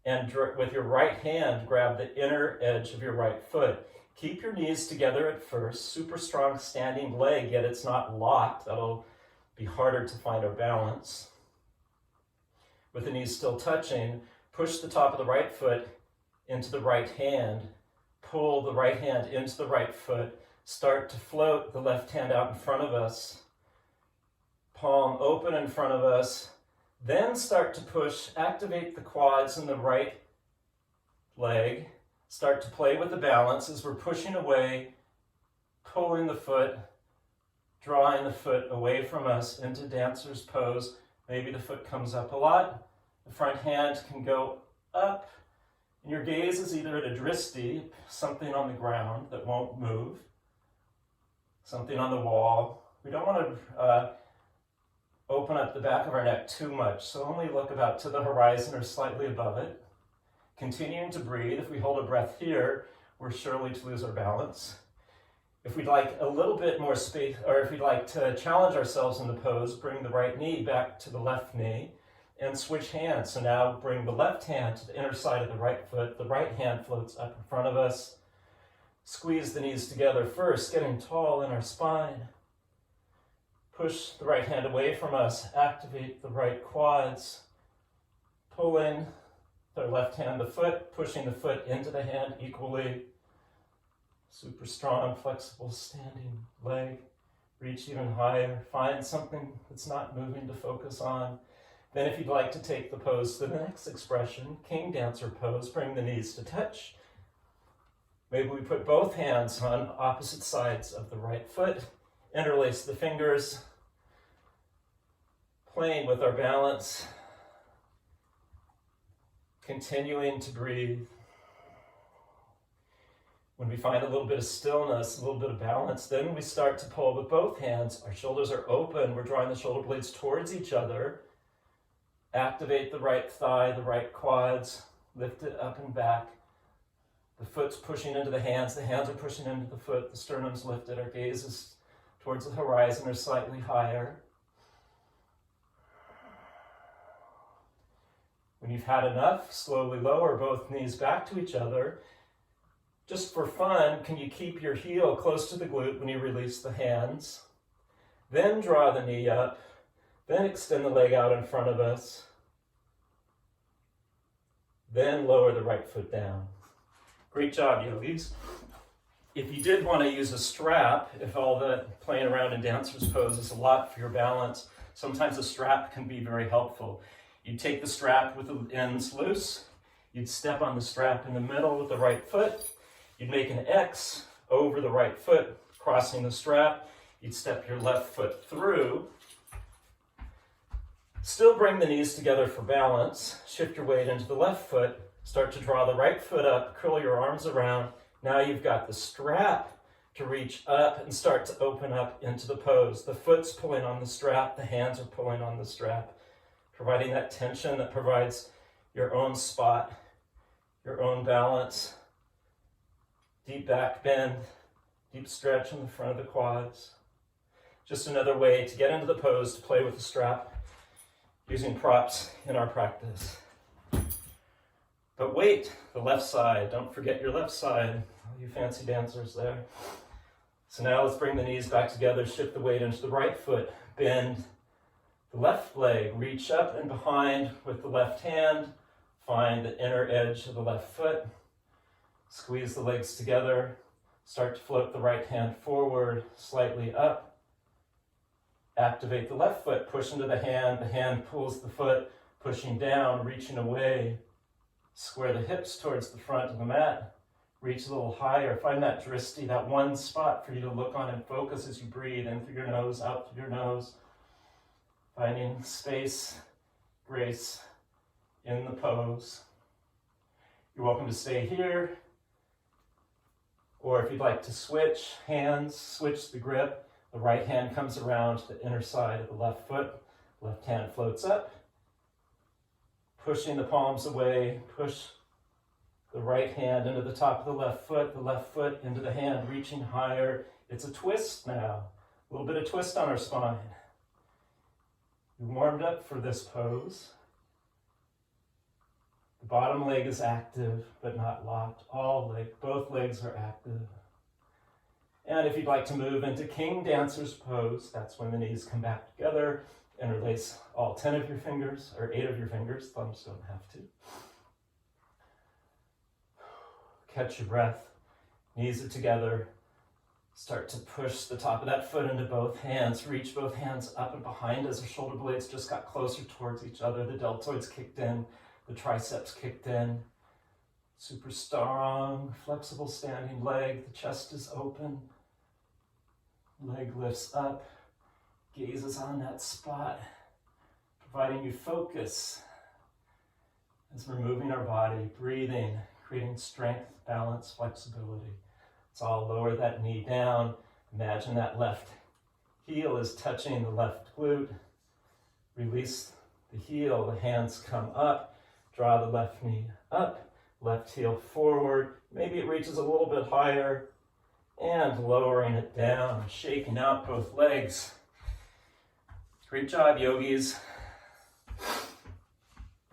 And with your right hand, grab the inner edge of your right foot. Keep your knees together at first. Super strong standing leg, yet it's not locked. That'll be harder to find our balance. With the knees still touching, push the top of the right foot into the right hand. Pull the right hand into the right foot. Start to float the left hand out in front of us. Palm open in front of us. Then start to push, activate the quads in the right leg. Start to play with the balance as we're pushing away, pulling the foot, drawing the foot away from us into dancer's pose. Maybe the foot comes up a lot. The front hand can go up. And your gaze is either at a dristi, something on the ground that won't move, something on the wall. We don't want to open up the back of our neck too much, so only look about to the horizon or slightly above it. Continuing to breathe. If we hold a breath here, we're surely to lose our balance. If we'd like a little bit more space, or if we'd like to challenge ourselves in the pose, bring the right knee back to the left knee and switch hands. So now bring the left hand to the inner side of the right foot. The right hand floats up in front of us. Squeeze the knees together first, getting tall in our spine. Push the right hand away from us. Activate the right quads. Pulling with our left hand the foot, pushing the foot into the hand equally. Super strong, flexible standing leg. Reach even higher. Find something that's not moving to focus on. Then if you'd like to take the pose to the next expression, king dancer pose, bring the knees to touch. Maybe we put both hands on opposite sides of the right foot, interlace the fingers, playing with our balance, continuing to breathe. When we find a little bit of stillness, a little bit of balance, then we start to pull with both hands. Our shoulders are open. We're drawing the shoulder blades towards each other. Activate the right thigh, the right quads. Lift it up and back. The foot's pushing into the hands are pushing into the foot. The sternum's lifted. Our gaze is towards the horizon or slightly higher. When you've had enough, slowly lower both knees back to each other. Just for fun, can you keep your heel close to the glute when you release the hands? Then draw the knee up. Then extend the leg out in front of us. Then lower the right foot down. Great job, yogis. If you did want to use a strap, if all the playing around in dancer's pose is a lot for your balance, sometimes a strap can be very helpful. You'd take the strap with the ends loose. You'd step on the strap in the middle with the right foot. You'd make an X over the right foot, crossing the strap. You'd step your left foot through. Still bring the knees together for balance. Shift your weight into the left foot. Start to draw the right foot up, curl your arms around. Now you've got the strap to reach up and start to open up into the pose. The foot's pulling on the strap, the hands are pulling on the strap, providing that tension that provides your own spot, your own balance. Deep back bend, deep stretch in the front of the quads. Just another way to get into the pose, to play with the strap, using props in our practice. But wait, the left side. Don't forget your left side, all you fancy dancers there. So now let's bring the knees back together, shift the weight into the right foot, bend the left leg, reach up and behind with the left hand, find the inner edge of the left foot, squeeze the legs together, start to float the right hand forward, slightly up, activate the left foot, push into the hand pulls the foot, pushing down, reaching away, square the hips towards the front of the mat, reach a little higher, find that drishti, that one spot for you to look on and focus as you breathe in through your nose, out through your nose, finding space, grace in the pose. You're welcome to stay here, or if you'd like to switch hands, switch the grip. The right hand comes around to the inner side of the left foot, left hand floats up, pushing the palms away, push the right hand into the top of the left foot into the hand, reaching higher. It's a twist now, a little bit of twist on our spine. We warmed up for this pose. The bottom leg is active, but not locked. Both legs are active. And if you'd like to move into king dancer's pose, that's when the knees come back together. Interlace all 10 of your fingers, or 8 of your fingers. Thumbs don't have to. Catch your breath. Knees are together. Start to push the top of that foot into both hands. Reach both hands up and behind as the shoulder blades just got closer towards each other. The deltoids kicked in. The triceps kicked in. Super strong, flexible standing leg. The chest is open. Leg lifts up. Gaze is on that spot, providing you focus as we're moving our body, breathing, creating strength, balance, flexibility. Let's all lower that knee down. Imagine that left heel is touching the left glute. Release the heel, the hands come up. Draw the left knee up, left heel forward. Maybe it reaches a little bit higher. And lowering it down, shaking out both legs. Great job, yogis.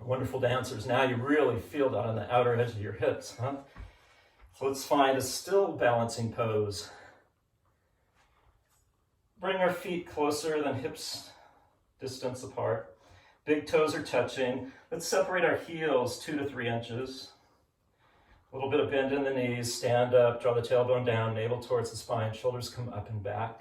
Wonderful dancers. Now you really feel that on the outer edge of your hips, huh? So let's find a still balancing pose. Bring our feet closer than hips distance apart. Big toes are touching. Let's separate our heels 2 to 3 inches. A little bit of bend in the knees, stand up, draw the tailbone down, navel towards the spine, shoulders come up and back.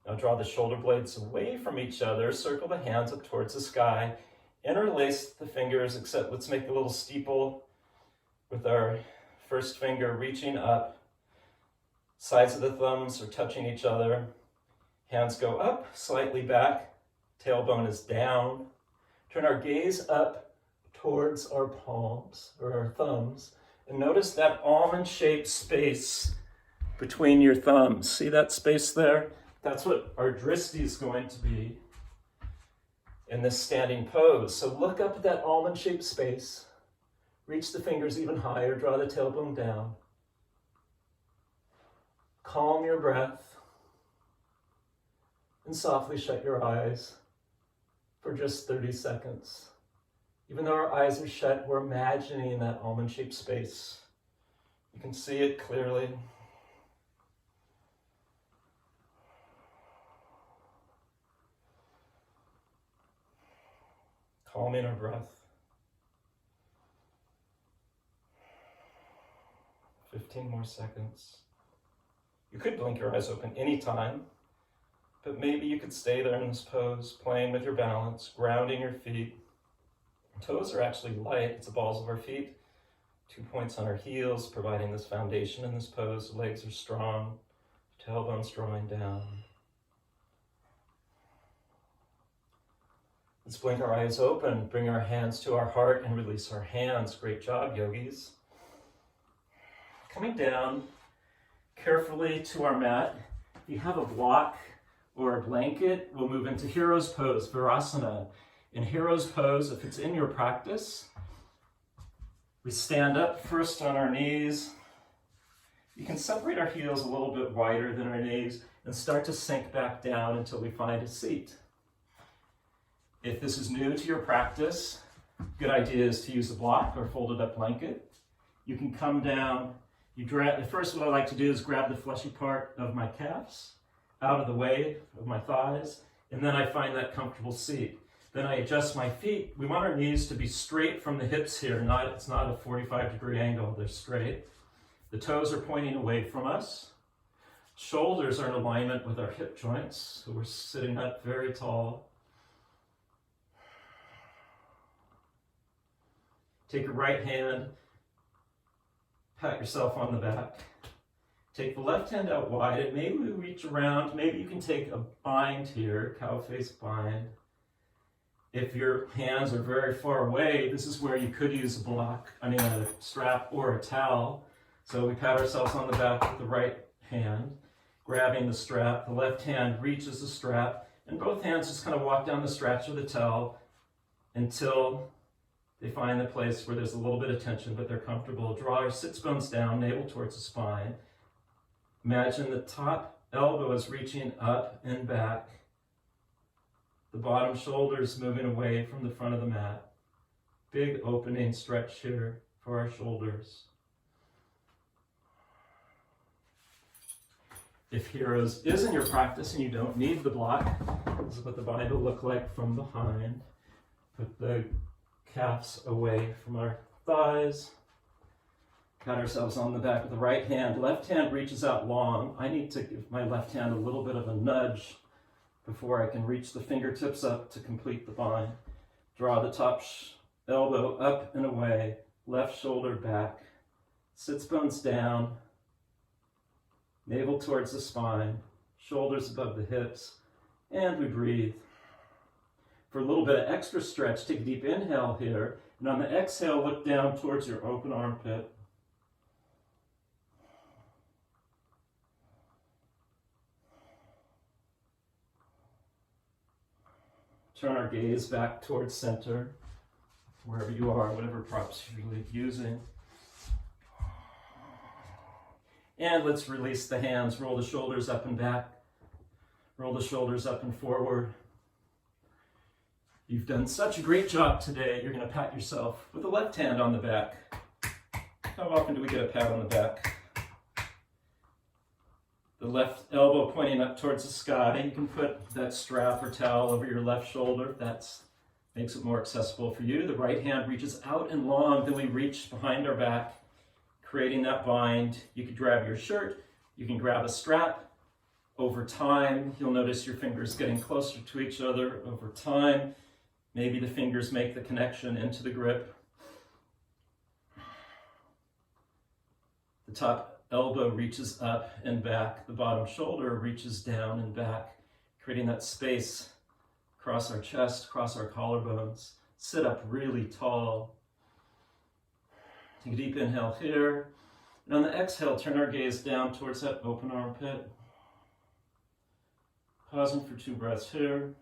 Now draw the shoulder blades away from each other, circle the hands up towards the sky, interlace the fingers, except let's make a little steeple with our first finger reaching up. Sides of the thumbs are touching each other. Hands go up, slightly back, tailbone is down. Turn our gaze up towards our palms, or our thumbs, and notice that almond-shaped space between your thumbs. See that space there? That's what our dristi is going to be in this standing pose. So look up at that almond-shaped space, reach the fingers even higher, draw the tailbone down. Calm your breath, and softly shut your eyes for just 30 seconds. Even though our eyes are shut, we're imagining that almond-shaped space. You can see it clearly. Calming our breath. 15 more seconds. You could blink your eyes open anytime, but maybe you could stay there in this pose, playing with your balance, grounding your feet. Toes are actually light, it's the balls of our feet. 2 points on our heels, providing this foundation in this pose. Legs are strong, tailbone's drawing down. Let's blink our eyes open, bring our hands to our heart and release our hands. Great job, yogis. Coming down carefully to our mat. If you have a block or a blanket, we'll move into hero's pose, Virasana. In hero's pose, if it's in your practice, we stand up first on our knees. You can separate our heels a little bit wider than our knees and start to sink back down until we find a seat. If this is new to your practice, good idea is to use a block or folded up blanket. You can come down. First, what I like to do is grab the fleshy part of my calves out of the way of my thighs, and then I find that comfortable seat. Then I adjust my feet. We want our knees to be straight from the hips here. It's not a 45-degree angle, they're straight. The toes are pointing away from us. Shoulders are in alignment with our hip joints, so we're sitting up very tall. Take your right hand, pat yourself on the back. Take the left hand out wide, and maybe we reach around. Maybe you can take a bind here, cow face bind. If your hands are very far away, this is where you could use a strap or a towel. So we pat ourselves on the back with the right hand, grabbing the strap. The left hand reaches the strap, and both hands just kind of walk down the stretch of the towel until they find the place where there's a little bit of tension, but they're comfortable. Draw your sits bones down, navel towards the spine. Imagine the top elbow is reaching up and back. The bottom shoulders moving away from the front of the mat. Big opening stretch here for our shoulders. If heroes is in your practice and you don't need the block, this is what the body will look like from behind. Put the calves away from our thighs. Pat ourselves on the back with the right hand. Left hand reaches out long. I need to give my left hand a little bit of a nudge before I can reach the fingertips up to complete the bind. Draw the top elbow up and away, left shoulder back, sits bones down, navel towards the spine, shoulders above the hips, and we breathe. For a little bit of extra stretch, take a deep inhale here, and on the exhale, look down towards your open armpit. Turn our gaze back towards center, wherever you are, whatever props you're using. And let's release the hands, roll the shoulders up and back, roll the shoulders up and forward. You've done such a great job today. You're going to pat yourself with the left hand on the back. How often do we get a pat on the back? The left elbow pointing up towards the sky. You can put that strap or towel over your left shoulder. That makes it more accessible for you. The right hand reaches out and long. Then we reach behind our back, creating that bind. You could grab your shirt. You can grab a strap. Over time, you'll notice your fingers getting closer to each other. Over time, maybe the fingers make the connection into the grip. The top elbow reaches up and back. The bottom shoulder reaches down and back, creating that space across our chest, across our collarbones. Sit up really tall. Take a deep inhale here. And on the exhale, turn our gaze down towards that open armpit. Pausing for 2 breaths here.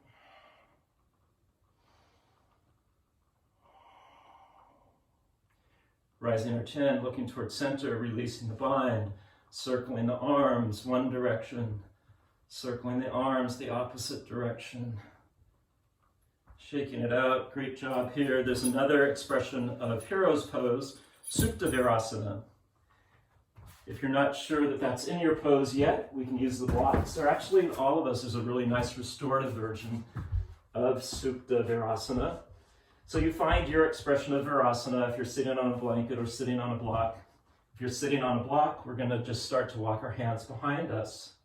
Rising our chin, looking towards center, releasing the bind, circling the arms one direction, circling the arms the opposite direction. Shaking it out, great job here. There's another expression of hero's pose, Supta Virasana. If you're not sure that that's in your pose yet, we can use the blocks. Or actually, all of us, there's a really nice restorative version of Supta Virasana. So you find your expression of Virasana if you're sitting on a blanket or sitting on a block. If you're sitting on a block, we're going to just start to walk our hands behind us.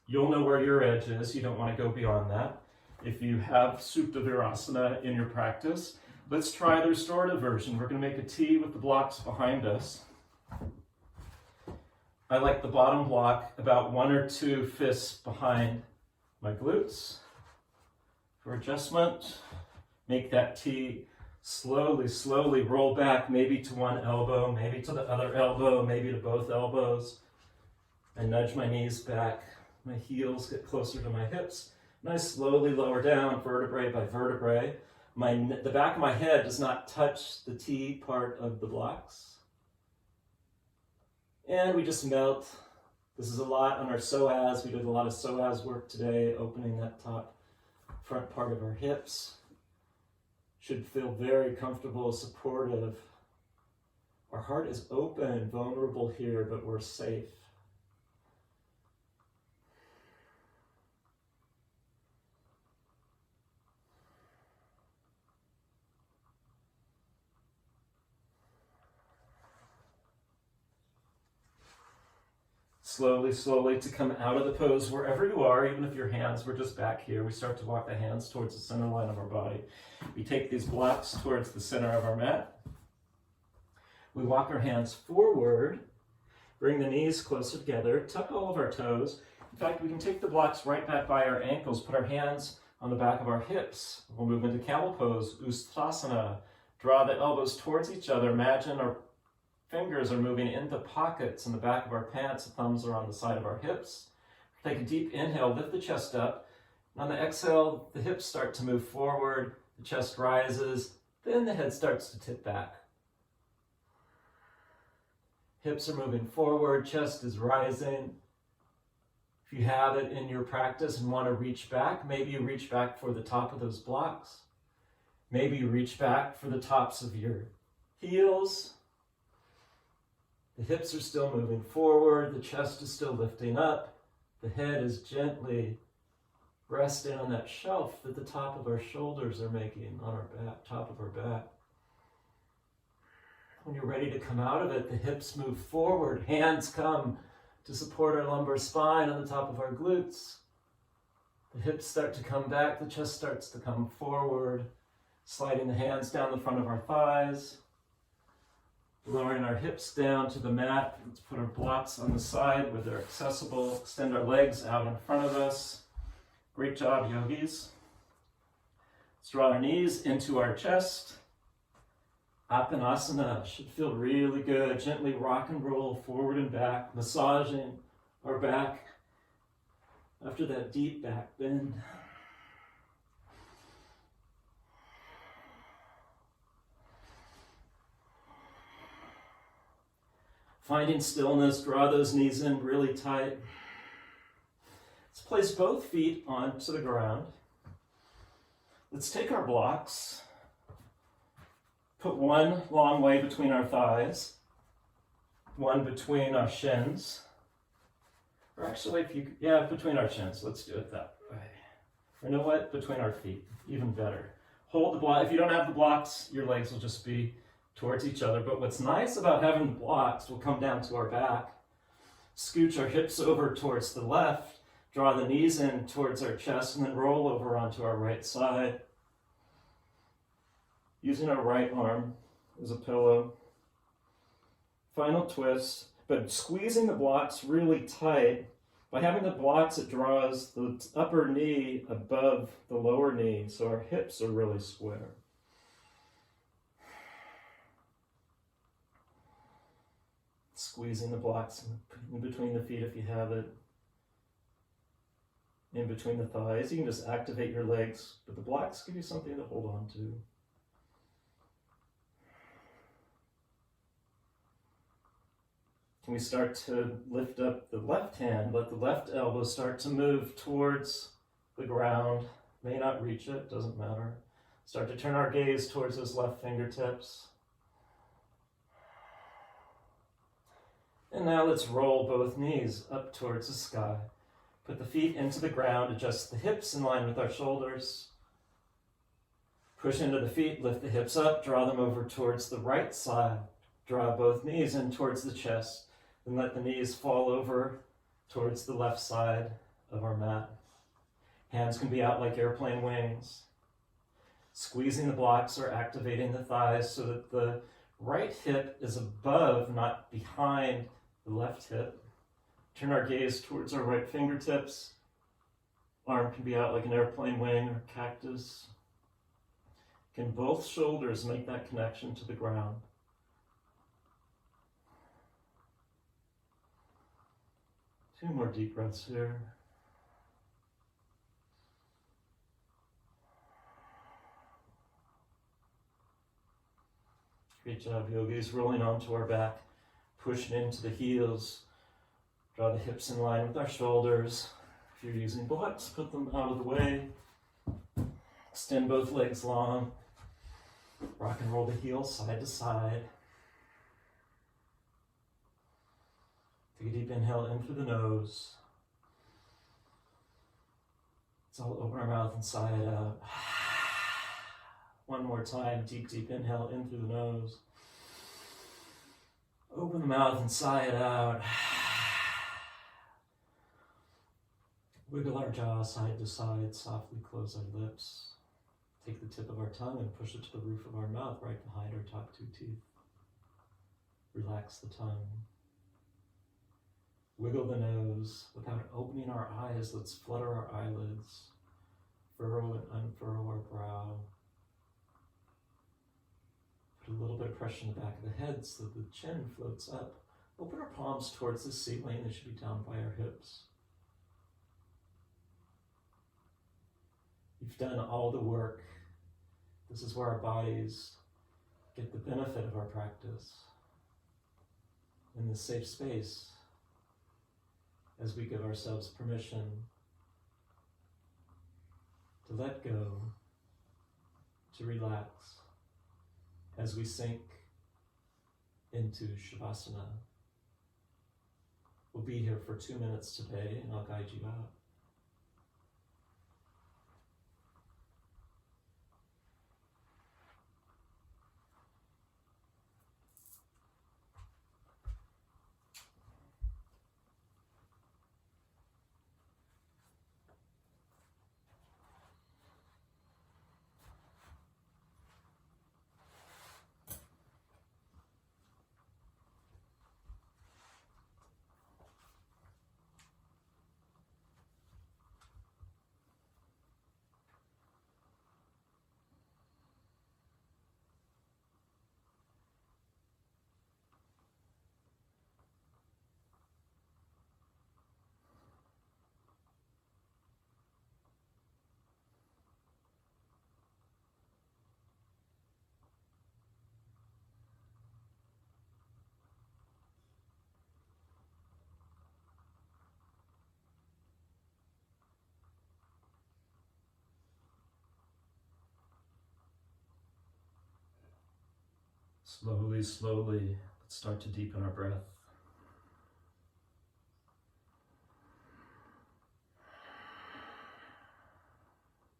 You'll know where your edge is. You don't want to go beyond that. If you have Supta Virasana in your practice, let's try the restorative version. We're going to make a T with the blocks behind us. I like the bottom block about 1 or 2 fists behind my glutes. For adjustment, make that T. Slowly, slowly roll back, maybe to one elbow, maybe to the other elbow, maybe to both elbows. I nudge my knees back. My heels get closer to my hips. And I slowly lower down vertebrae by vertebrae. The back of my head does not touch the T part of the blocks. And we just melt. This is a lot on our psoas. We did a lot of psoas work today, opening that top front part of our hips. Should feel very comfortable, supportive. Our heart is open, vulnerable here, but we're safe. Slowly, slowly to come out of the pose wherever you are, even if your hands were just back here. We start to walk the hands towards the center line of our body. We take these blocks towards the center of our mat. We walk our hands forward, bring the knees closer together, tuck all of our toes. In fact, we can take the blocks right back by our ankles, put our hands on the back of our hips. We'll move into camel pose, Utthasana. Draw the elbows towards each other. Imagine our fingers are moving into pockets in the back of our pants. The thumbs are on the side of our hips. Take a deep inhale, lift the chest up. And on the exhale, the hips start to move forward, the chest rises, then the head starts to tip back. Hips are moving forward, chest is rising. If you have it in your practice and want to reach back, maybe you reach back for the top of those blocks. Maybe you reach back for the tops of your heels. The hips are still moving forward, the chest is still lifting up, the head is gently resting on that shelf that the top of our shoulders are making on our back, top of our back. When you're ready to come out of it, the hips move forward, hands come to support our lumbar spine on the top of our glutes. The hips start to come back, the chest starts to come forward, sliding the hands down the front of our thighs. Lowering our hips down to the mat. Let's put our blocks on the side where they're accessible. Extend our legs out in front of us. Great job, yogis. Let's draw our knees into our chest. Apanasana should feel really good. Gently rock and roll forward and back, massaging our back after that deep back bend. Finding stillness, draw those knees in really tight. Let's place both feet onto the ground. Let's take our blocks, put one long way between our thighs, one between our shins, or actually, between our shins. Let's do it that way. Or you know what? Between our feet, even better. Hold the block. If you don't have the blocks, your legs will just be towards each other. But what's nice about having the blocks, we'll come down to our back, scooch our hips over towards the left, draw the knees in towards our chest, and then roll over onto our right side. Using our right arm as a pillow. Final twist, but squeezing the blocks really tight. By having the blocks, it draws the upper knee above the lower knee, so our hips are really square. Squeezing the blocks in between the feet if you have it. In between the thighs. You can just activate your legs, but the blocks give you something to hold on to. Can we start to lift up the left hand, let the left elbow start to move towards the ground. May not reach it, doesn't matter. Start to turn our gaze towards those left fingertips. And now let's roll both knees up towards the sky. Put the feet into the ground, adjust the hips in line with our shoulders. Push into the feet, lift the hips up, draw them over towards the right side. Draw both knees in towards the chest, and let the knees fall over towards the left side of our mat. Hands can be out like airplane wings. Squeezing the blocks or activating the thighs so that the right hip is above, not behind, the left hip. Turn our gaze towards our right fingertips. Arm can be out like an airplane wing or cactus. Can both shoulders make that connection to the ground? Two more deep breaths here. Great job, yogis. Rolling onto our back, pushing into the heels. Draw the hips in line with our shoulders. If you're using blocks, put them out of the way. Extend both legs long. Rock and roll the heels side to side. Take a deep inhale in through the nose. Exhale, open our mouth and sigh it out. One more time, deep inhale in through the nose. Open the mouth and sigh it out. Wiggle our jaw side to side, softly close our lips. Take the tip of our tongue and push it to the roof of our mouth, right behind our top two teeth. Relax the tongue. Wiggle the nose. Without opening our eyes, let's flutter our eyelids. Furrow and unfurrow our brow. Put a little bit of pressure in the back of the head so that the chin floats up. Open our palms towards the ceiling. They should be down by our hips. You've done all the work. This is where our bodies get the benefit of our practice. In this safe space, as we give ourselves permission to let go, to relax, as we sink into Shavasana. We'll be here for 2 minutes today, and I'll guide you out. Slowly, slowly, let's start to deepen our breath.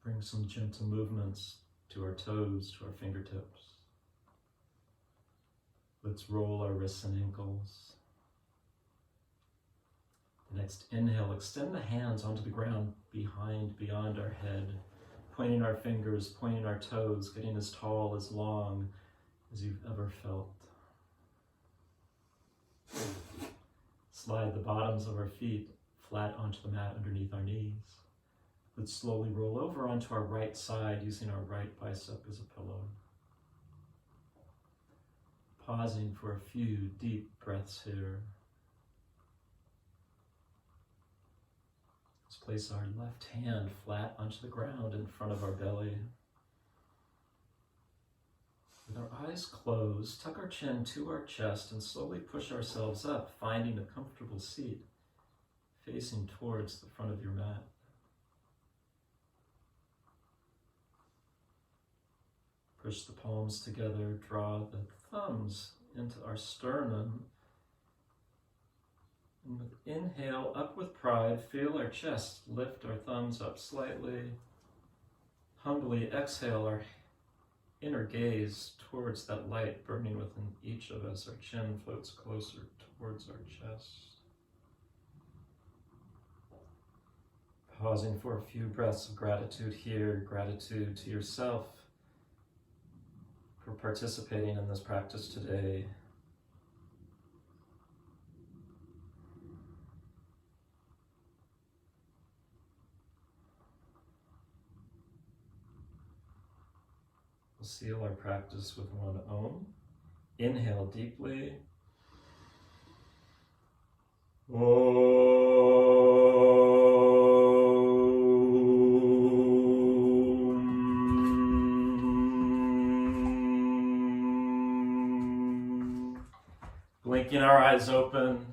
Bring some gentle movements to our toes, to our fingertips. Let's roll our wrists and ankles. The next inhale, extend the hands onto the ground beyond our head, pointing our fingers, pointing our toes, getting as tall, as long as you've ever felt. Slide the bottoms of our feet flat onto the mat underneath our knees. Let's slowly roll over onto our right side using our right bicep as a pillow. Pausing for a few deep breaths here. Let's place our left hand flat onto the ground in front of our belly. With our eyes closed, tuck our chin to our chest and slowly push ourselves up, finding a comfortable seat facing towards the front of your mat. Push the palms together, draw the thumbs into our sternum. And with inhale, up with pride, feel our chest lift our thumbs up slightly. Humbly exhale our inner gaze towards that light burning within each of us. Our chin floats closer towards our chest. Pausing for a few breaths of gratitude here, gratitude to yourself for participating in this practice today. We'll seal our practice with one Om. Inhale deeply. Blinking our eyes open.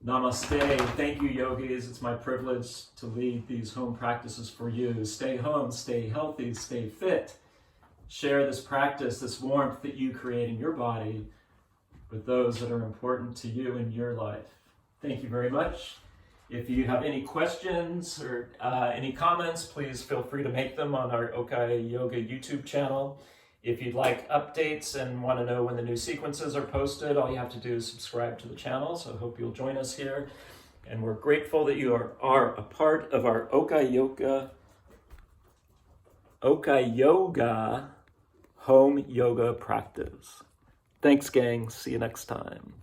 Namaste. Thank you, yogis. It's my privilege to lead these home practices for you. Stay home, stay healthy, stay fit. Share this practice, this warmth that you create in your body with those that are important to you in your life. Thank you very much. If you have any questions or any comments, please feel free to make them on our Okaiyoga YouTube channel. If you'd like updates and want to know when the new sequences are posted, all you have to do is subscribe to the channel. So I hope you'll join us here. And we're grateful that you are a part of our Okaiyoga home yoga practice. Thanks, gang. See you next time.